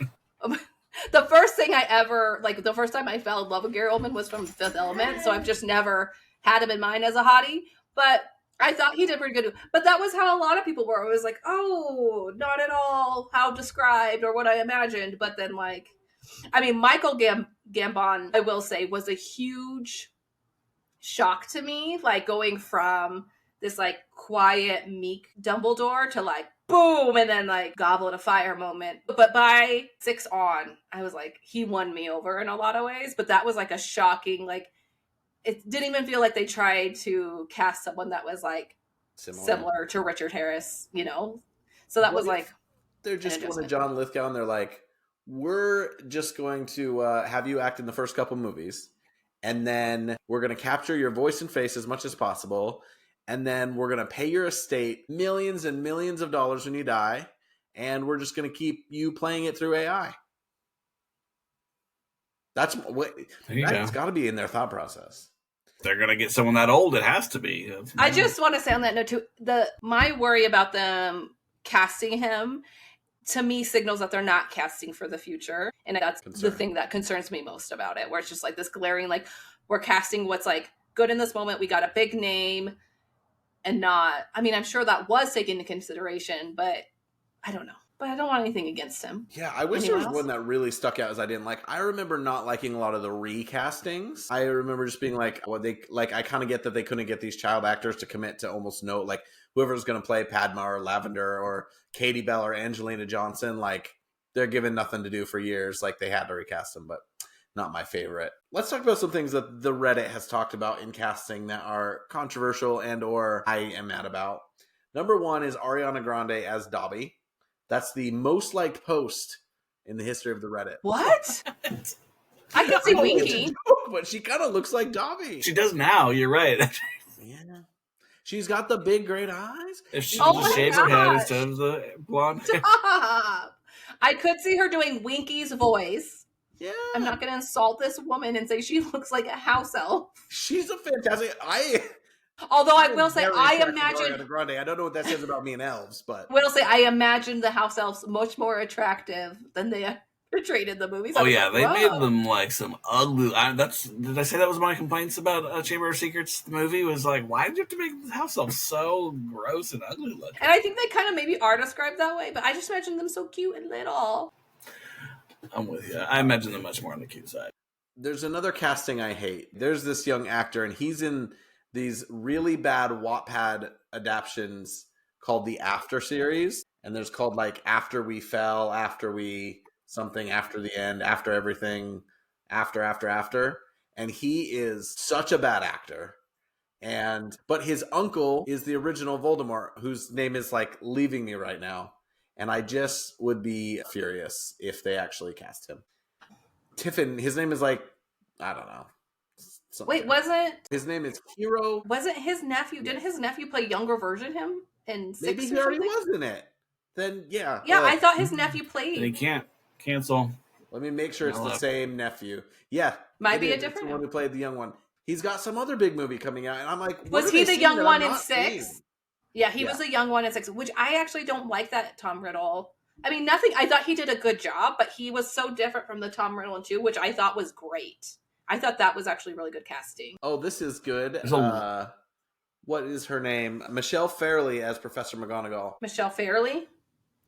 The first thing the first time I fell in love with Gary Oldman was from Fifth Element, so I've just never had him in mind as a hottie. But I thought he did pretty good. But that was how a lot of people were. It was like, oh, not at all how described or what I imagined. But then, Michael Gambon, I will say, was a huge shock to me. Like, going from this, like, quiet, meek Dumbledore to, like, boom, and then, like, goblet of fire moment. But by 6 on, I was like, he won me over in a lot of ways. But that was, like, a shocking, like, it didn't even feel like they tried to cast someone that was, like, similar to Richard Harris, So that was, like, they're just going to John Lithgow, and they're like, we're just going to have you act in the first couple movies, and then we're going to capture your voice and face as much as possible, and then we're going to pay your estate millions and millions of dollars when you die, and we're just going to keep you playing it through AI. That's got to be in their thought process. They're going to get someone that old. It has to be. I just want to say on that note too, my worry about them casting him, to me, signals that they're not casting for the future. And that's the thing that concerns me most about it, where it's just like this glaring, like, we're casting what's like good in this moment. We got a big name. and not, I mean, I'm sure that was taken into consideration, but I don't know. But I don't want anything against him. Yeah, I wish Anyone there was else? one that really stuck out as I didn't like. I remember not liking a lot of the recastings. I remember just being like, well, I kind of get that they couldn't get these child actors to commit to almost no, like whoever's going to play Padma or Lavender or Katie Bell or Angelina Johnson, like they're given nothing to do for years. Like they had to recast them, but not my favorite. Let's talk about some things that the Reddit has talked about in casting that are controversial and or I am mad about. Number one is Ariana Grande as Dobby. That's the most liked post in the history of the Reddit. What? I could see Winky. But she kind of looks like Dobby. She does now, you're right. Yeah. She's got the big, great eyes. If she Oh could just my shave her head gosh. instead of the blonde hair. Stop! I could see her doing Winky's voice. Yeah. I'm not going to insult this woman and say she looks like a house elf. She's a fantastic... Although I will say, I Ariana imagine... Grande. I don't know what that says about me and elves, but... Will say, I imagine the house elves much more attractive than they portrayed in the movies. Oh yeah, they made them like some ugly. Did I say that was my complaints about Chamber of Secrets? The movie was like, why did you have to make the house elves so gross and ugly looking? And I think they kind of maybe are described that way, but I just imagine them so cute and little. I'm with you. I imagine them much more on the cute side. There's another casting I hate. There's this young actor, and he's in these really bad Wattpad adaptions called the After series. And there's called like After We Fell, After We something, After the End, After Everything, After. And he is such a bad actor. But his uncle is the original Voldemort, whose name is like leaving me right now. And I just would be furious if they actually cast him. Tiffin, his name is like, I don't know. Wait, wasn't his name is Hero? Wasn't his nephew? Didn't his nephew play younger version him in 6? Maybe he already was in it. Then yeah. Yeah, I thought his nephew played. They can't cancel. Let me make sure it's the same nephew. Yeah, might be a it's different the one who played the young one. He's got some other big movie coming out, and I'm like, was he the young one in 6? Seeing? Yeah, he was the young one in 6, which I actually don't like that Tom Riddle. I mean, nothing. I thought he did a good job, but he was so different from the Tom Riddle in 2, which I thought was great. I thought that was actually really good casting. Oh, this is good. What is her name? Michelle Fairley as Professor McGonagall. Michelle Fairley?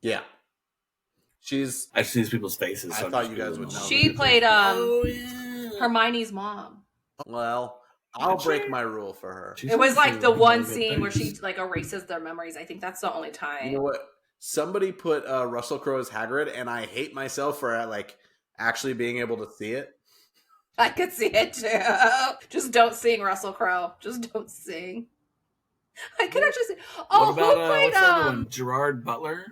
Yeah. I've seen these people's faces. I thought you guys would know. She played Hermione's mom. Well, I'll break my rule for her. It was like the one scene where she like erases their memories. I think that's the only time. You know what? Somebody put Russell Crowe as Hagrid, and I hate myself for like actually being able to see it. I could see it too. Just don't sing, Russell Crowe. Just don't sing. I could actually see. Oh, what about, who played what's the other one? Gerard Butler?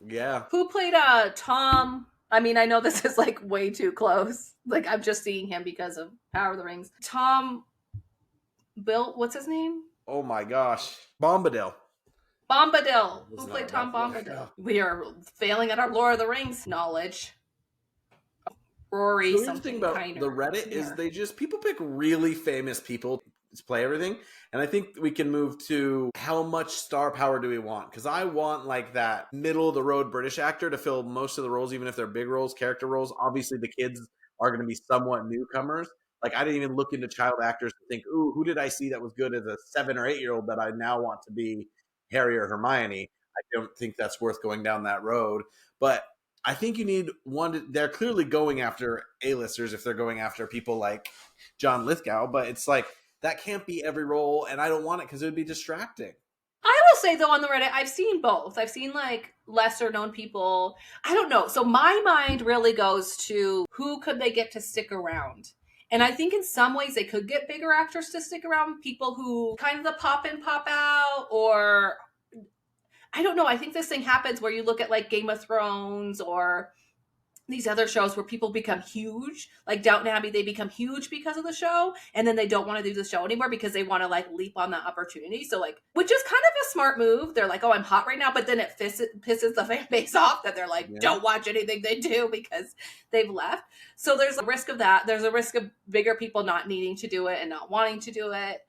Yeah. Who played Tom? I mean, I know this is like way too close. Like I'm just seeing him because of Power of the Rings. Tom Bill, what's his name? Oh my gosh. Bombadil. Who played Tom Bombadil? We are failing at our Lord of the Rings knowledge. Rory, the something thing about kinder. the Reddit is people pick really famous people to play everything, and I think we can move to how much star power do we want? Because I want like that middle of the road British actor to fill most of the roles, even if they're big roles, character roles. Obviously, the kids are going to be somewhat newcomers. Like I didn't even look into child actors to think, ooh, who did I see that was good as a 7 or 8 year old that I now want to be Harry or Hermione? I don't think that's worth going down that road, but I think you need one. They're clearly going after A-listers if they're going after people like John Lithgow, but it's like that can't be every role, and I don't want it because it would be distracting. I will say though on the Reddit, I've seen both. I've seen like lesser known people. I don't know. So my mind really goes to who could they get to stick around. And I think in some ways they could get bigger actors to stick around, people who kind of the pop in, pop out, or I don't know. I think this thing happens where you look at like Game of Thrones or these other shows where people become huge, like Downton Abbey, they become huge because of the show. And then they don't want to do the show anymore because they want to like leap on that opportunity. So like, which is kind of a smart move. They're like, oh, I'm hot right now. But then it pisses the fan base off that they're like, don't watch anything they do because they've left. So there's a risk of that. There's a risk of bigger people not needing to do it and not wanting to do it.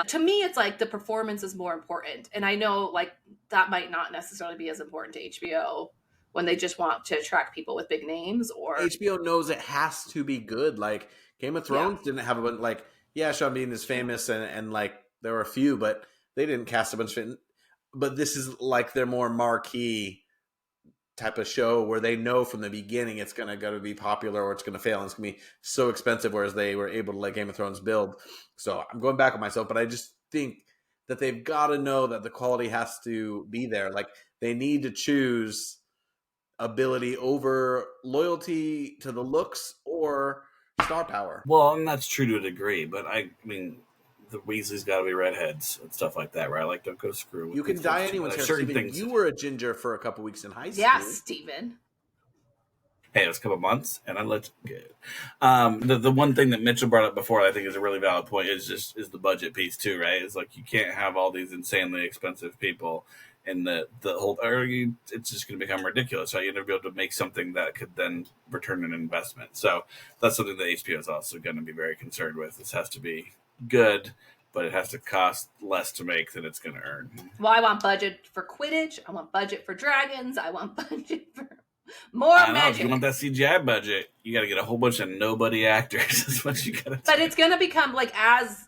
To me, it's like the performance is more important. And I know like that might not necessarily be as important to HBO when they just want to attract people with big names. Or HBO knows it has to be good. Like Game of Thrones didn't have a bunch, like, yeah, Sean Bean is famous and like there were a few, but they didn't cast a bunch of, but this is like their more marquee type of show where they know from the beginning it's going to be popular or it's going to fail and it's going to be so expensive, whereas they were able to let Game of Thrones build. So I'm going back on myself, but I just think that they've got to know that the quality has to be there. Like, they need to choose ability over loyalty to the looks or star power. Well, and that's true to a degree, but I mean, the Weasleys got to be redheads and stuff like that, right? Like, don't go screw with you can dye anyone's hair. Certain Steven, things. you were a ginger for a couple weeks in high school. Yeah, Steven. Hey, it was a couple months, and I looked good. The one thing that Mitchell brought up before, I think is a really valid point, is the budget piece too, right? It's like, you can't have all these insanely expensive people, and the whole it's just going to become ridiculous. Right? You're going to be able to make something that could then return an investment. So that's something that HBO is also going to be very concerned with. This has to be good, but it has to cost less to make than it's going to earn. Well, I want budget for Quidditch. I want budget for dragons. I want budget for more magic. If you want that CGI budget, you got to get a whole bunch of nobody actors. That's what you got to do. But it's going to become like, as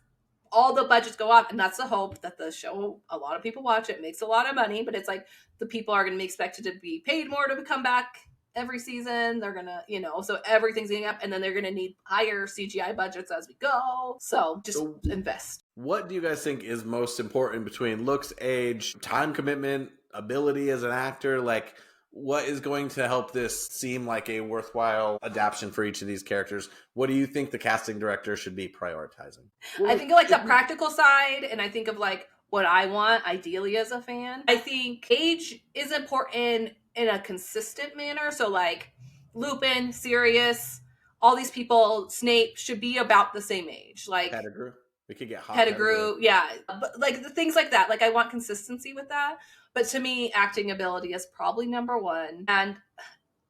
all the budgets go up, and that's the hope, that the show, a lot of people watch it, makes a lot of money, but it's like the people are going to be expected to be paid more to come back every season. They're going to, so everything's getting up, and then they're going to need higher CGI budgets as we go. So just invest. What do you guys think is most important between looks, age, time commitment, ability as an actor? Like, what is going to help this seem like a worthwhile adaptation for each of these characters? What do you think the casting director should be prioritizing? I think of like the practical side, and I think of like what I want ideally as a fan. I think age is important in a consistent manner. So like Lupin, Sirius, all these people, Snape, should be about the same age. Like Pettigrew. We could get hot Pettigrew, yeah. But like the things like that. Like, I want consistency with that. But to me, acting ability is probably number one. And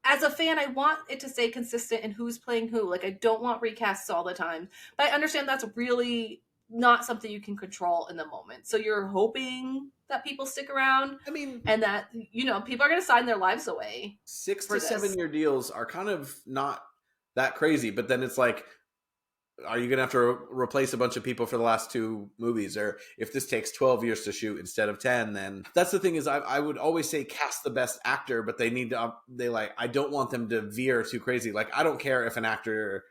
as a fan, I want it to stay consistent in who's playing who. Like, I don't want recasts all the time. But I understand that's really not something you can control in the moment. So you're hoping that people stick around. I mean, and that, people are going to sign their lives away. 6 to 7 year deals are kind of not that crazy. But then it's like, are you going to have to replace a bunch of people for the last 2 movies? Or if this takes 12 years to shoot instead of 10, then that's the thing is I would always say cast the best actor, but they need to, I don't want them to veer too crazy. Like, I don't care if an actor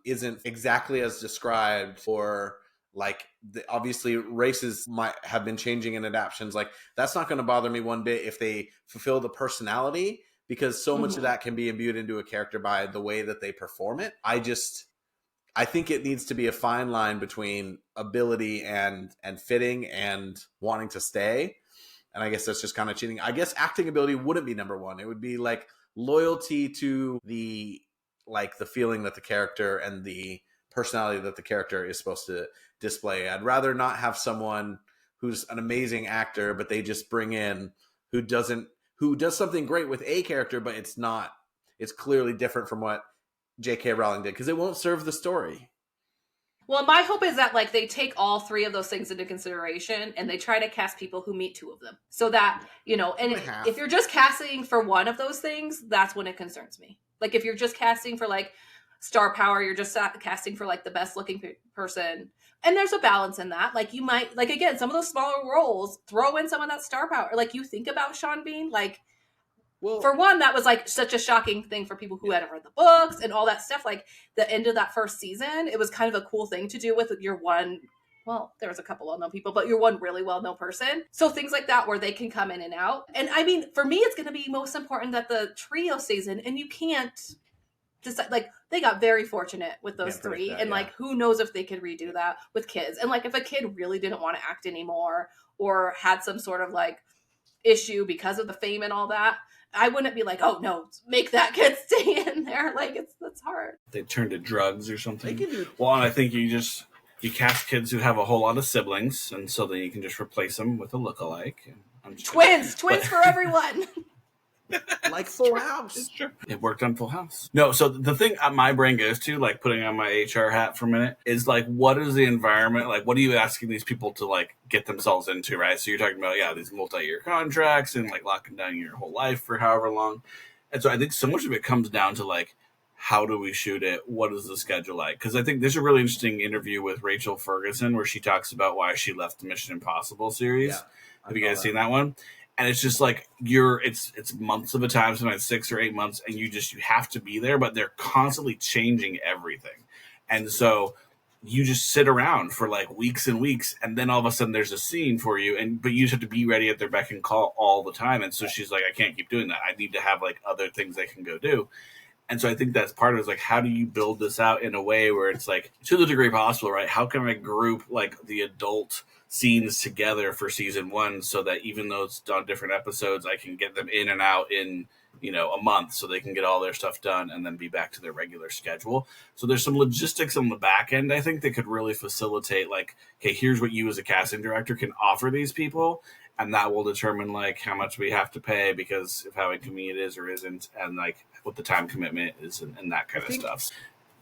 isn't exactly as described, or like obviously races might have been changing in adaptations. Like, that's not going to bother me one bit if they fulfill the personality, because so much of that can be imbued into a character by the way that they perform it. I think it needs to be a fine line between ability and fitting and wanting to stay. And I guess that's just kind of cheating. I guess acting ability wouldn't be number one. It would be like loyalty to the feeling that the character and the personality that the character is supposed to display. I'd rather not have someone who's an amazing actor, but they just bring in who does something great with a character, but it's clearly different from what J.K. Rowling did, because it won't serve the story. Well, my hope is that they take all 3 of those things into consideration, and they try to cast people who meet 2 of them, so that and if you're just casting for one of those things, that's when it concerns me. Like, if you're just casting for star power, you're just casting for the best looking person, and there's a balance in that. Like, you might again, some of those smaller roles, throw in some of that star power. Like, you think about Sean Bean, well, for one, that was such a shocking thing for people who hadn't read the books and all that stuff. Like, the end of that first season, it was kind of a cool thing to do with your one. Well, there was a couple well-known people, but you're one really well-known person. So things like that where they can come in and out. And I mean, for me, it's going to be most important that the trio stays in, and you can't decide. They got very fortunate with those 3, and who knows if they could redo that with kids. And if a kid really didn't want to act anymore, or had some sort of issue because of the fame and all that, I wouldn't be like, oh no, make that kid stay in there. That's hard. They turn to drugs or something. Well, and I think you cast kids who have a whole lot of siblings, and so then you can just replace them with a lookalike. Twins for everyone. Like Full House. It's true. It worked on Full House. No, so the thing my brain goes to, putting on my HR hat for a minute, is what is the environment? What are you asking these people to get themselves into, right? So you're talking about, these multi-year contracts and locking down your whole life for however long. And so I think so much of it comes down to how do we shoot it? What is the schedule like? Because I think there's a really interesting interview with Rachel Ferguson where she talks about why she left the Mission Impossible series. Yeah, have you guys seen that one? And it's just like it's months of a time, sometimes 6 or 8 months, and you have to be there, but they're constantly changing everything. And so you just sit around for like weeks and weeks, and then all of a sudden there's a scene for you, but you just have to be ready at their beck and call all the time. And so she's like, I can't keep doing that. I need to have like other things I can go do. And so I think that's part of it, is like, how do you build this out in a way where it's like, to the degree possible, right? How can I group like the adult scenes together for season 1 so that even though it's on different episodes, I can get them in and out in, a month so they can get all their stuff done and then be back to their regular schedule. So there's some logistics on the back end, I think, that could really facilitate like, okay, here's what you as a casting director can offer these people. And that will determine like how much we have to pay because of how inconvenient it is or isn't, and like what the time commitment is and that kind of stuff.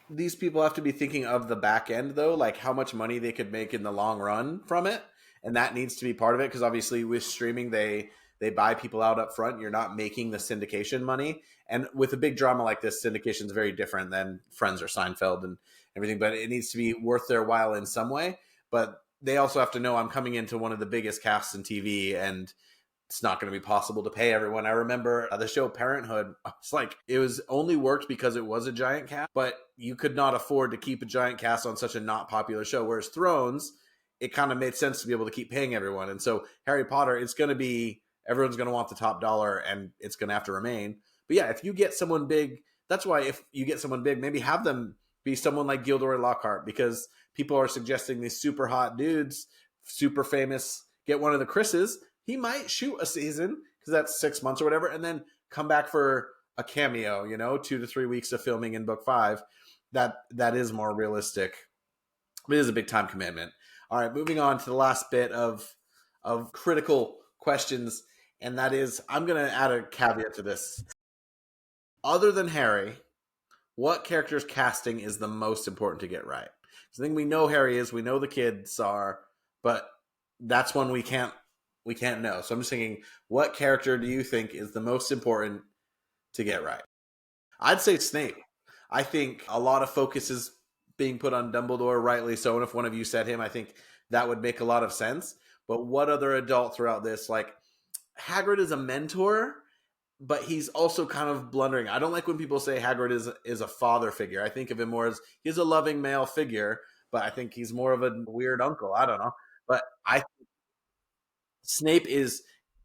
These people have to be thinking of the back end though, like how much money they could make in the long run from it. And that needs to be part of it because obviously with streaming, they buy people out up front. You're not making the syndication money. And with a big drama like this, syndication is very different than Friends or Seinfeld and everything, but it needs to be worth their while in some way. But they also have to know I'm coming into one of the biggest casts in TV and it's not going to be possible to pay everyone. I remember the show Parenthood. It's like it was only worked because it was a giant cast, but you could not afford to keep a giant cast on such a not popular show. Whereas Thrones, it kind of made sense to be able to keep paying everyone. And so Harry Potter, it's going to be, everyone's going to want the top dollar and it's going to have to remain. But yeah, if you get someone big, that's why if you get someone big, maybe have them be someone like Gilderoy Lockhart, because people are suggesting these super hot dudes, super famous, get one of the Chris's. He might shoot a season because that's 6 months or whatever, and then come back for a cameo, 2 to 3 weeks of filming in book 5. That is more realistic. It is a big time commitment. All right, moving on to the last bit of critical questions, and that is, I'm going to add a caveat to this. Other than Harry, what character's casting is the most important to get right? Because I think we know Harry is, we know the kids are, but that's one we can't know. So I'm just thinking, what character do you think is the most important to get right? I'd say Snape. I think a lot of focus is being put on Dumbledore, rightly so. And if one of you said him, I think that would make a lot of sense. But what other adult throughout this? Like, Hagrid is a mentor, but he's also kind of blundering. I don't like when people say Hagrid is a father figure. I think of him more as he's a loving male figure, but I think he's more of a weird uncle. I don't know. But I think Snape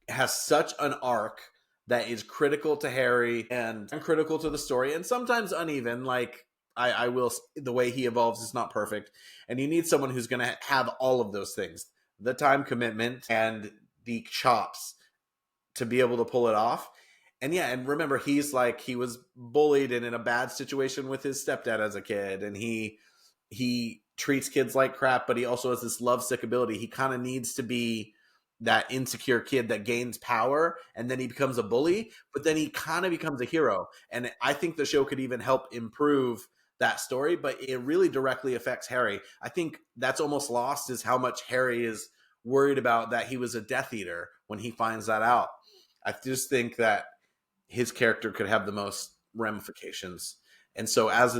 has such an arc that is critical to Harry and critical to the story, and sometimes uneven. Like, I will, the way he evolves is not perfect, and you need someone who's going to have all of those things: the time commitment and the chops to be able to pull it off. And yeah, and remember, he was bullied and in a bad situation with his stepdad as a kid, and he treats kids like crap, but he also has this lovesick ability. He kind of needs to be that insecure kid that gains power, and then he becomes a bully, but then he kind of becomes a hero. And I think the show could even help improve that story, but it really directly affects Harry. I think that's almost lost, is how much Harry is worried about that he was a Death Eater when he finds that out. I just think that his character could have the most ramifications. And so as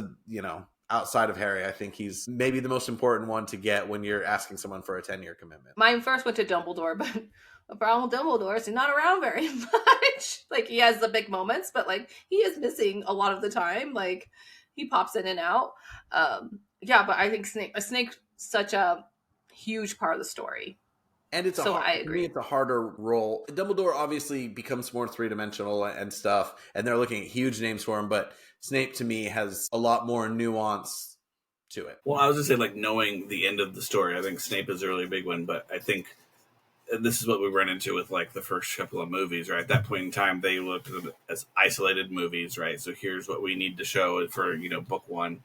outside of Harry, I think he's maybe the most important one to get when you're asking someone for a 10-year commitment. Mine first went to Dumbledore, but the problem with Dumbledore is he's not around very much. Like, he has the big moments, but like, he is missing a lot of the time. Like, he pops in and out. Yeah, but I think Snape's such a huge part of the story. And I agree. It's a harder role. Dumbledore obviously becomes more three-dimensional and stuff, and they're looking at huge names for him, but Snape, to me, has a lot more nuance to it. Well, I was going to say, like, knowing the end of the story, I think Snape is a really big one, but I think this is what we run into with, like, the first couple of movies, right? At that point in time, they looked at them as isolated movies, right? So here's what we need to show for, book one.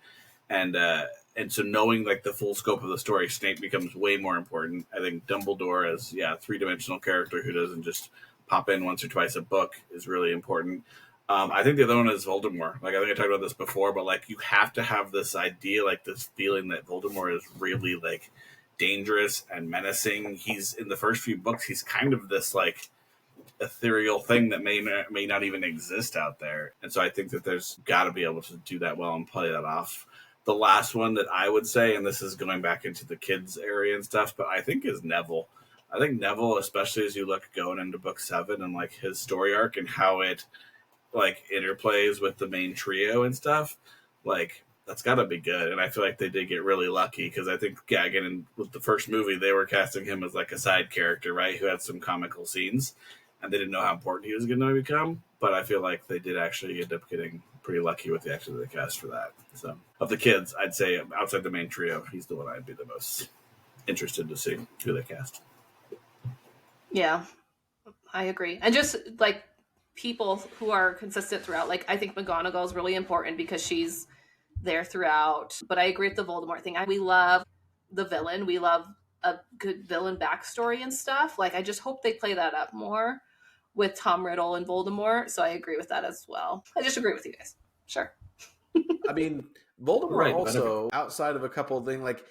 And so knowing, like, the full scope of the story, Snape becomes way more important. I think Dumbledore as, a three-dimensional character who doesn't just pop in once or twice a book is really important. I think the other one is Voldemort. Like, I think I talked about this before, but, like, you have to have this idea, like, this feeling that Voldemort is really, like, dangerous and menacing. He's, in the first few books, he's kind of this, like, ethereal thing that may not even exist out there. And so I think that there's got to be able to do that well and play that off. The last one that I would say, and this is going back into the kids area and stuff, but I think is Neville. I think Neville, especially as you look going into book 7 and like his story arc and how it like interplays with the main trio and stuff, like that's got to be good. And I feel like they did get really lucky because I think again with the first movie they were casting him as like a side character, right, who had some comical scenes, and they didn't know how important he was going to become. But I feel like they did actually end up getting pretty lucky with the actor they cast for that. So of the kids, I'd say outside the main trio, he's the one I'd be the most interested to see who they cast. Yeah, I agree. And just like people who are consistent throughout, like I think McGonagall is really important because she's there throughout. But I agree with the Voldemort thing. We love the villain. We love a good villain backstory and stuff. Like I just hope they play that up more with Tom Riddle and Voldemort. So I agree with that as well. I just agree with you guys. Sure. I mean, Voldemort also, outside of a couple of things, like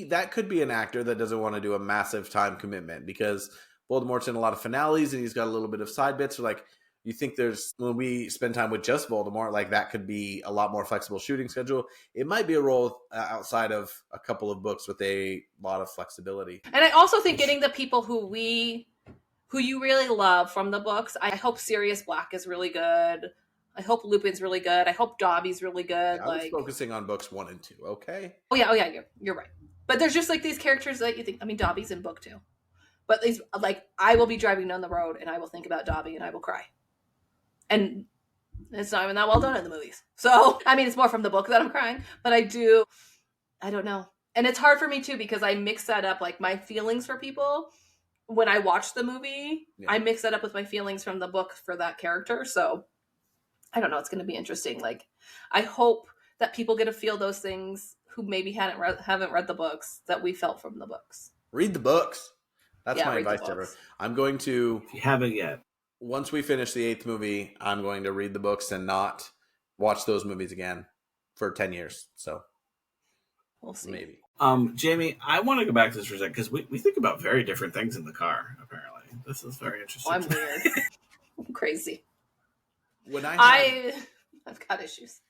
that could be an actor that doesn't want to do a massive time commitment because Voldemort's in a lot of finales and he's got a little bit of side bits. So like you think when we spend time with just Voldemort, like that could be a lot more flexible shooting schedule. It might be a role outside of a couple of books with a lot of flexibility. And I also think getting the people who you really love from the books. I hope Sirius Black is really good. I hope Lupin's really good. I hope Dobby's really good. Yeah, I was focusing on books 1 and 2, okay? Oh yeah, you're right. But there's just like these characters that you think, I mean, Dobby's in book 2. But these, like, I will be driving down the road and I will think about Dobby and I will cry. And it's not even that well done in the movies. So, I mean, it's more from the book that I'm crying. But I don't know. And it's hard for me too because I mix that up, like my feelings for people. When I watch the movie, I mix that up with my feelings from the book for that character. So I don't know. It's going to be interesting. Like, I hope that people get to feel those things who maybe haven't read the books that we felt from the books. Read the books. That's my advice to everyone. I'm going to, if you haven't yet, once we finish the 8th movie, I'm going to read the books and not watch those movies again for 10 years. So we'll see. Maybe. Jamie, I want to go back to this for a second because we think about very different things in the car, apparently. This is very interesting. I'm weird. I'm crazy. When I've got issues.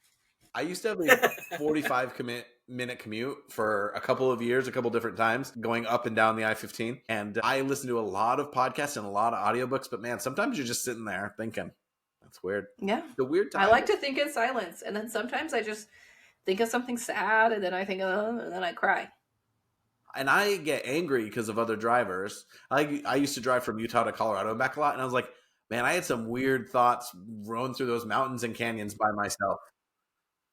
I used to have a 45-minute commute for a couple of years, a couple different times, going up and down the I-15. And I listened to a lot of podcasts and a lot of audiobooks. But man, sometimes you're just sitting there thinking, that's weird. Yeah. The weird time. I like to think in silence. And then sometimes I just think of something sad and then I think, and then I cry. And I get angry because of other drivers. I used to drive from Utah to Colorado and back a lot. And I was like, man, I had some weird thoughts rolling through those mountains and canyons by myself.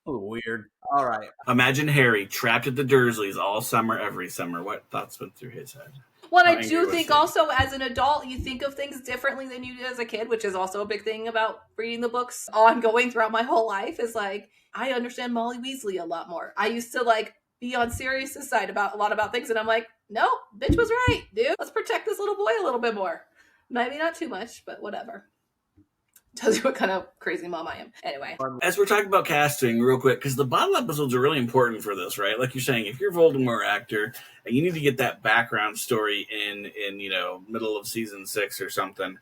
Weird. All right. Imagine Harry trapped at the Dursleys all summer, every summer. What thoughts went through his head? Well, I do think also as an adult, you think of things differently than you did as a kid, which is also a big thing about reading the books ongoing throughout my whole life is like, I understand Molly Weasley a lot more. I used to like be on Sirius's side about a lot about things. And I'm like, no, bitch was right, dude. Let's protect this little boy a little bit more. Maybe not too much, but whatever. Tells you what kind of crazy mom I am. Anyway. As we're talking about casting real quick, because the bottle episodes are really important for this, right? Like you're saying, if you're a Voldemort actor and you need to get that background story in middle of season 6 or something,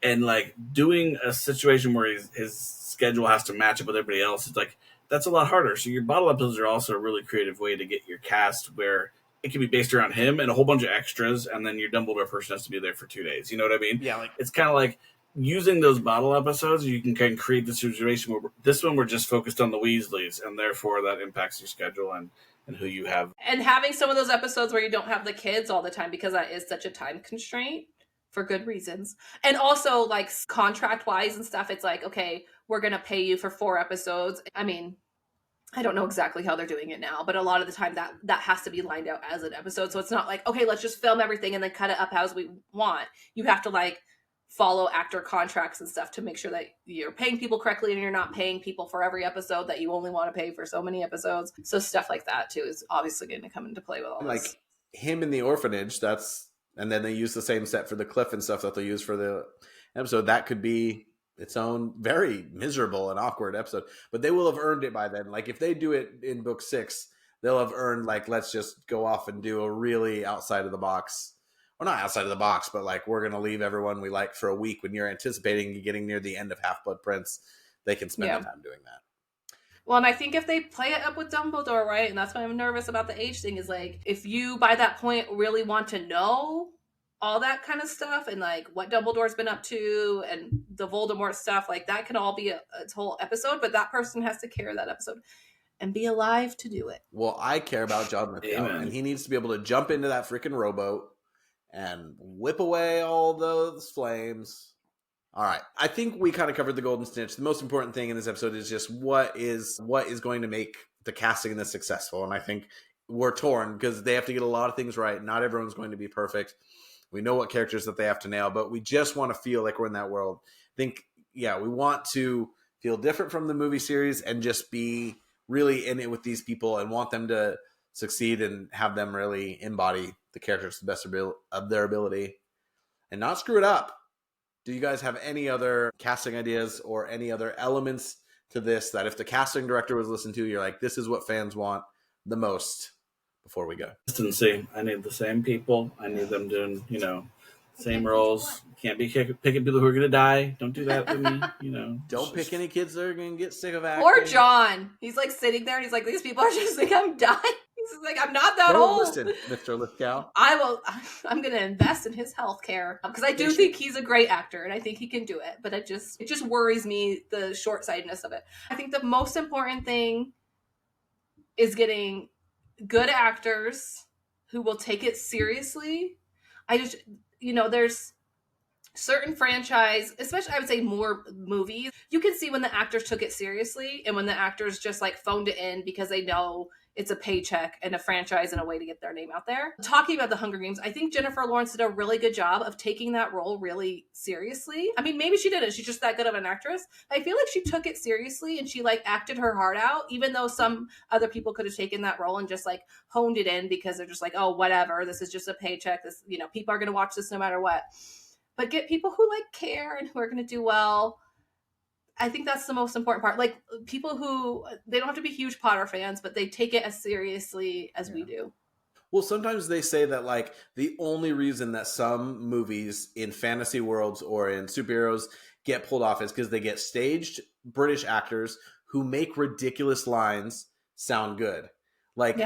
and like doing a situation where his schedule has to match up with everybody else, it's like, that's a lot harder. So your bottle episodes are also a really creative way to get your cast where it can be based around him and a whole bunch of extras, and then your Dumbledore person has to be there for 2 days. You know what I mean? Yeah. Like, it's kind of like using those bottle episodes, you can kind of create the situation where this one we're just focused on the Weasleys, and therefore that impacts your schedule and who you have. And having some of those episodes where you don't have the kids all the time because that is such a time constraint for good reasons. And also like contract wise and stuff, it's like, okay, we're going to pay you for 4 episodes. I mean, I don't know exactly how they're doing it now, but a lot of the time that has to be lined out as an episode. So it's not like, okay, let's just film everything and then cut it up as we want. You have to like follow actor contracts and stuff to make sure that you're paying people correctly and you're not paying people for every episode that you only want to pay for so many episodes. So stuff like that too is obviously going to come into play with all like this. Like him in the orphanage, and then they use the same set for the cliff and stuff that they use for the episode. That could be its own very miserable and awkward episode, but they will have earned it by then. Like if they do it in book 6, they'll have earned like, let's just go off and do a really outside of the box well, not outside of the box, but like we're going to leave everyone we like for a week when you're anticipating getting near the end of Half-Blood Prince. They can spend the time doing that. Well, and I think if they play it up with Dumbledore, right, and that's why I'm nervous about the age thing, is like, if you, by that point, really want to know all that kind of stuff and like what Dumbledore's been up to and the Voldemort stuff, like that can all be a whole episode, but that person has to carry that episode and be alive to do it. Well, I care about John Lithgow, and he needs to be able to jump into that freaking rowboat and whip away all those flames. All right. I think we kind of covered the golden snitch. The most important thing in this episode is just what is going to make the casting in this successful. And I think we're torn because they have to get a lot of things right. Not everyone's going to be perfect. We know what characters that they have to nail, but we just want to feel like we're in that world. I think, we want to feel different from the movie series and just be really in it with these people and want them to succeed and have them really embody the characters to the best of their ability and not screw it up. Do you guys have any other casting ideas or any other elements to this that if the casting director was listening to, you're like, this is what fans want the most before we go? Consistency. I need the same people. I need them doing, same roles. Can't be picking people who are going to die. Don't do that with me, Don't pick any kids that are going to get sick of acting. Or John. He's like sitting there and he's like, these people are just like, I'm dying. He's like, I'm not that old. Listen, Mr. Lithgow. I'm going to invest in his health care because I do think he's a great actor and I think he can do it. But it just worries me, the short-sightedness of it. I think the most important thing is getting good actors who will take it seriously. There's certain franchise, especially I would say more movies, you can see when the actors took it seriously and when the actors just like phoned it in because they know it's a paycheck and a franchise and a way to get their name out there. Talking about the Hunger Games, I think Jennifer Lawrence did a really good job of taking that role really seriously. I mean, maybe she didn't. She's just that good of an actress. I feel like she took it seriously and she like acted her heart out, even though some other people could have taken that role and just like honed it in because they're just like, oh, whatever. This is just a paycheck. This, people are going to watch this no matter what. But get people who like care and who are going to do well. I think that's the most important part. Like people who, they don't have to be huge Potter fans, but they take it as seriously as we do. Well, sometimes they say that like the only reason that some movies in fantasy worlds or in superheroes get pulled off is because they get staged British actors who make ridiculous lines sound good. Like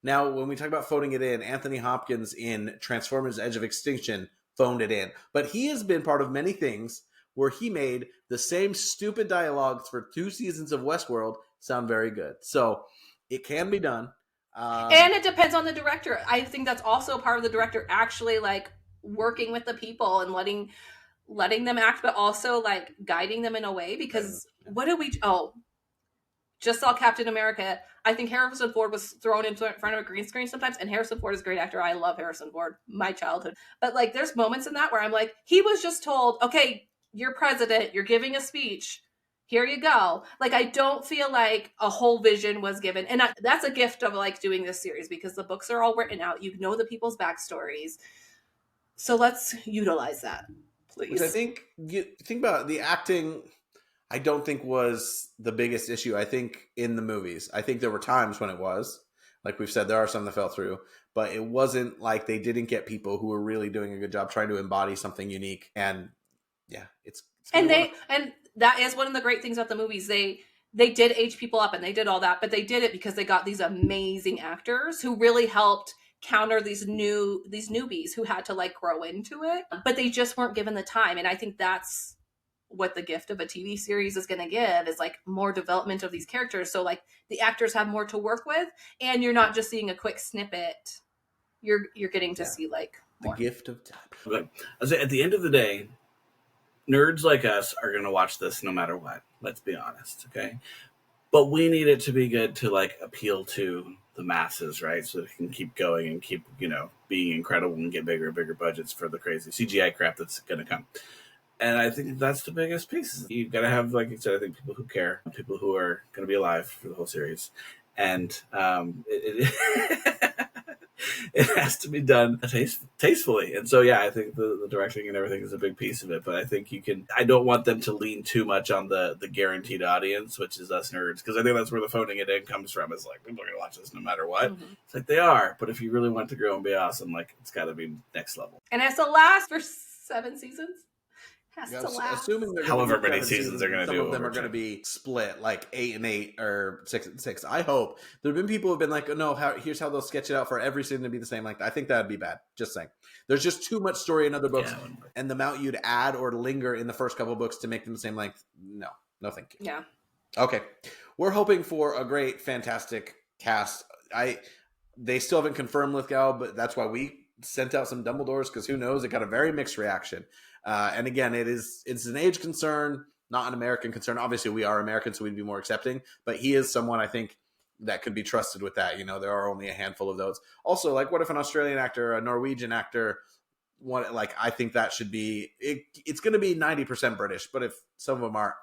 now when we talk about phoning it in, Anthony Hopkins in Transformers Edge of Extinction phoned it in. But he has been part of many things where he made the same stupid dialogues for 2 seasons of Westworld sound very good. So it can be done. And it depends on the director. I think that's also part of the director actually like working with the people and letting them act, but also like guiding them in a way because just saw Captain America. I think Harrison Ford was thrown in front of a green screen sometimes, and Harrison Ford is a great actor. I love Harrison Ford, my childhood. But like there's moments in that where I'm like, he was just told, okay, you're president, you're giving a speech, here you go. Like I don't feel like a whole vision was given. And that's a gift of like doing this series because the books are all written out. You know the people's backstories. So let's utilize that, please. Which I think, you think about it, the acting, I don't think was the biggest issue. I think in the movies, I think there were times when it was, like we've said, there are some that fell through, but it wasn't like they didn't get people who were really doing a good job trying to embody something unique. And it's and that is one of the great things about the movies. They did age people up and they did all that, but they did it because they got these amazing actors who really helped counter these newbies who had to like grow into it, but they just weren't given the time. And I think that's what the gift of a TV series is going to give is like more development of these characters. So like the actors have more to work with and you're not just seeing a quick snippet. You're getting to see like more. The gift of time. Okay. I say at the end of the day, nerds like us are going to watch this no matter what. Let's be honest. Okay. But we need it to be good to like appeal to the masses, right? So it can keep going and keep, being incredible and get bigger and bigger budgets for the crazy CGI crap that's going to come. And I think that's the biggest piece. You've got to have, like you said, I think people who care, people who are going to be alive for the whole series. And it has to be done tastefully. And so, yeah, I think the directing and everything is a big piece of it. But I think I don't want them to lean too much on the guaranteed audience, which is us nerds, because I think that's where the phoning it in comes from. It's like, people are going to watch this no matter what. Mm-hmm. It's like, they are. But if you really want to grow and be awesome, like, it's got to be next level. And it has to last for 7 seasons. Assuming however many seasons they're going to do. Some of them are going to be split, like 8 and 8 or 6 and 6. I hope. There have been people who have been like, oh, no, here's how they'll sketch it out for every season to be the same. Like, I think that would be bad. Just saying. There's just too much story in other books, and the amount you'd add or linger in the first couple of books to make them the same length. No, thank you. Yeah. Okay, we're hoping for a great, fantastic cast. They still haven't confirmed Lithgow, but that's why we sent out some Dumbledores, because who knows? It got a very mixed reaction. And again, it's an age concern, not an American concern. Obviously, we are Americans, so we'd be more accepting. But he is someone I think that could be trusted with that. There are only a handful of those. Also, like, what if an Australian actor, a Norwegian actor, I think that should be. It's going to be 90% British, but if some of them aren't,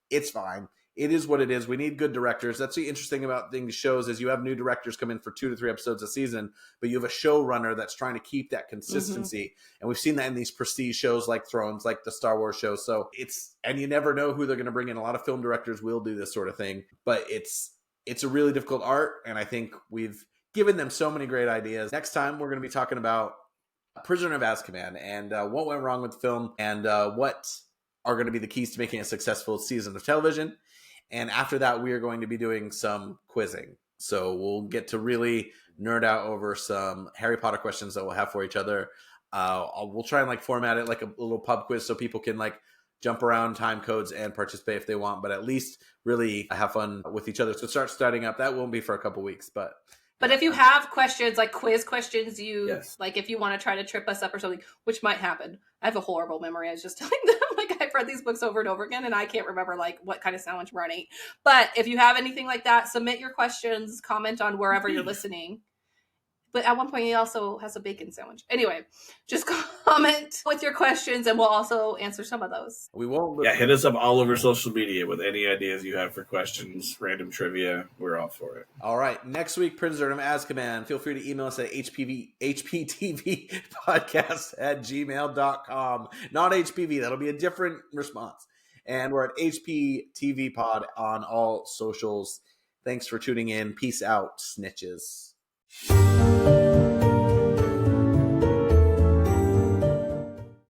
it's fine. It is what it is. We need good directors. That's the interesting about things shows is you have new directors come in for 2 to 3 episodes a season, but you have a showrunner that's trying to keep that consistency. Mm-hmm. And we've seen that in these prestige shows like Thrones, like the Star Wars show. So and you never know who they're going to bring in. A lot of film directors will do this sort of thing, but it's a really difficult art. And I think we've given them so many great ideas. Next time we're going to be talking about Prisoner of Azkaban and what went wrong with the film and what are going to be the keys to making a successful season of television. And after that, we are going to be doing some quizzing. So we'll get to really nerd out over some Harry Potter questions that we'll have for each other. We'll try and format it like a little pub quiz so people can jump around time codes and participate if they want, but at least really have fun with each other. So start starting up. That won't be for a couple weeks, but if you have questions, like quiz questions, if you want to try to trip us up or something, which might happen. I have a horrible memory. I was just telling them, I've read these books over and over again, and I can't remember, what kind of sandwich we're eating. But if you have anything like that, submit your questions, comment on wherever you're listening. But at one point, he also has a bacon sandwich. Anyway, just comment with your questions, and we'll also answer some of those. We won't. Yeah, hit us up all over social media with any ideas you have for questions, random trivia. We're all for it. All right. Next week, Prisoner of Azkaban. Feel free to email us at HPTVPodcast@gmail.com. Not HPV. That'll be a different response. And we're at HPTVPod on all socials. Thanks for tuning in. Peace out, snitches.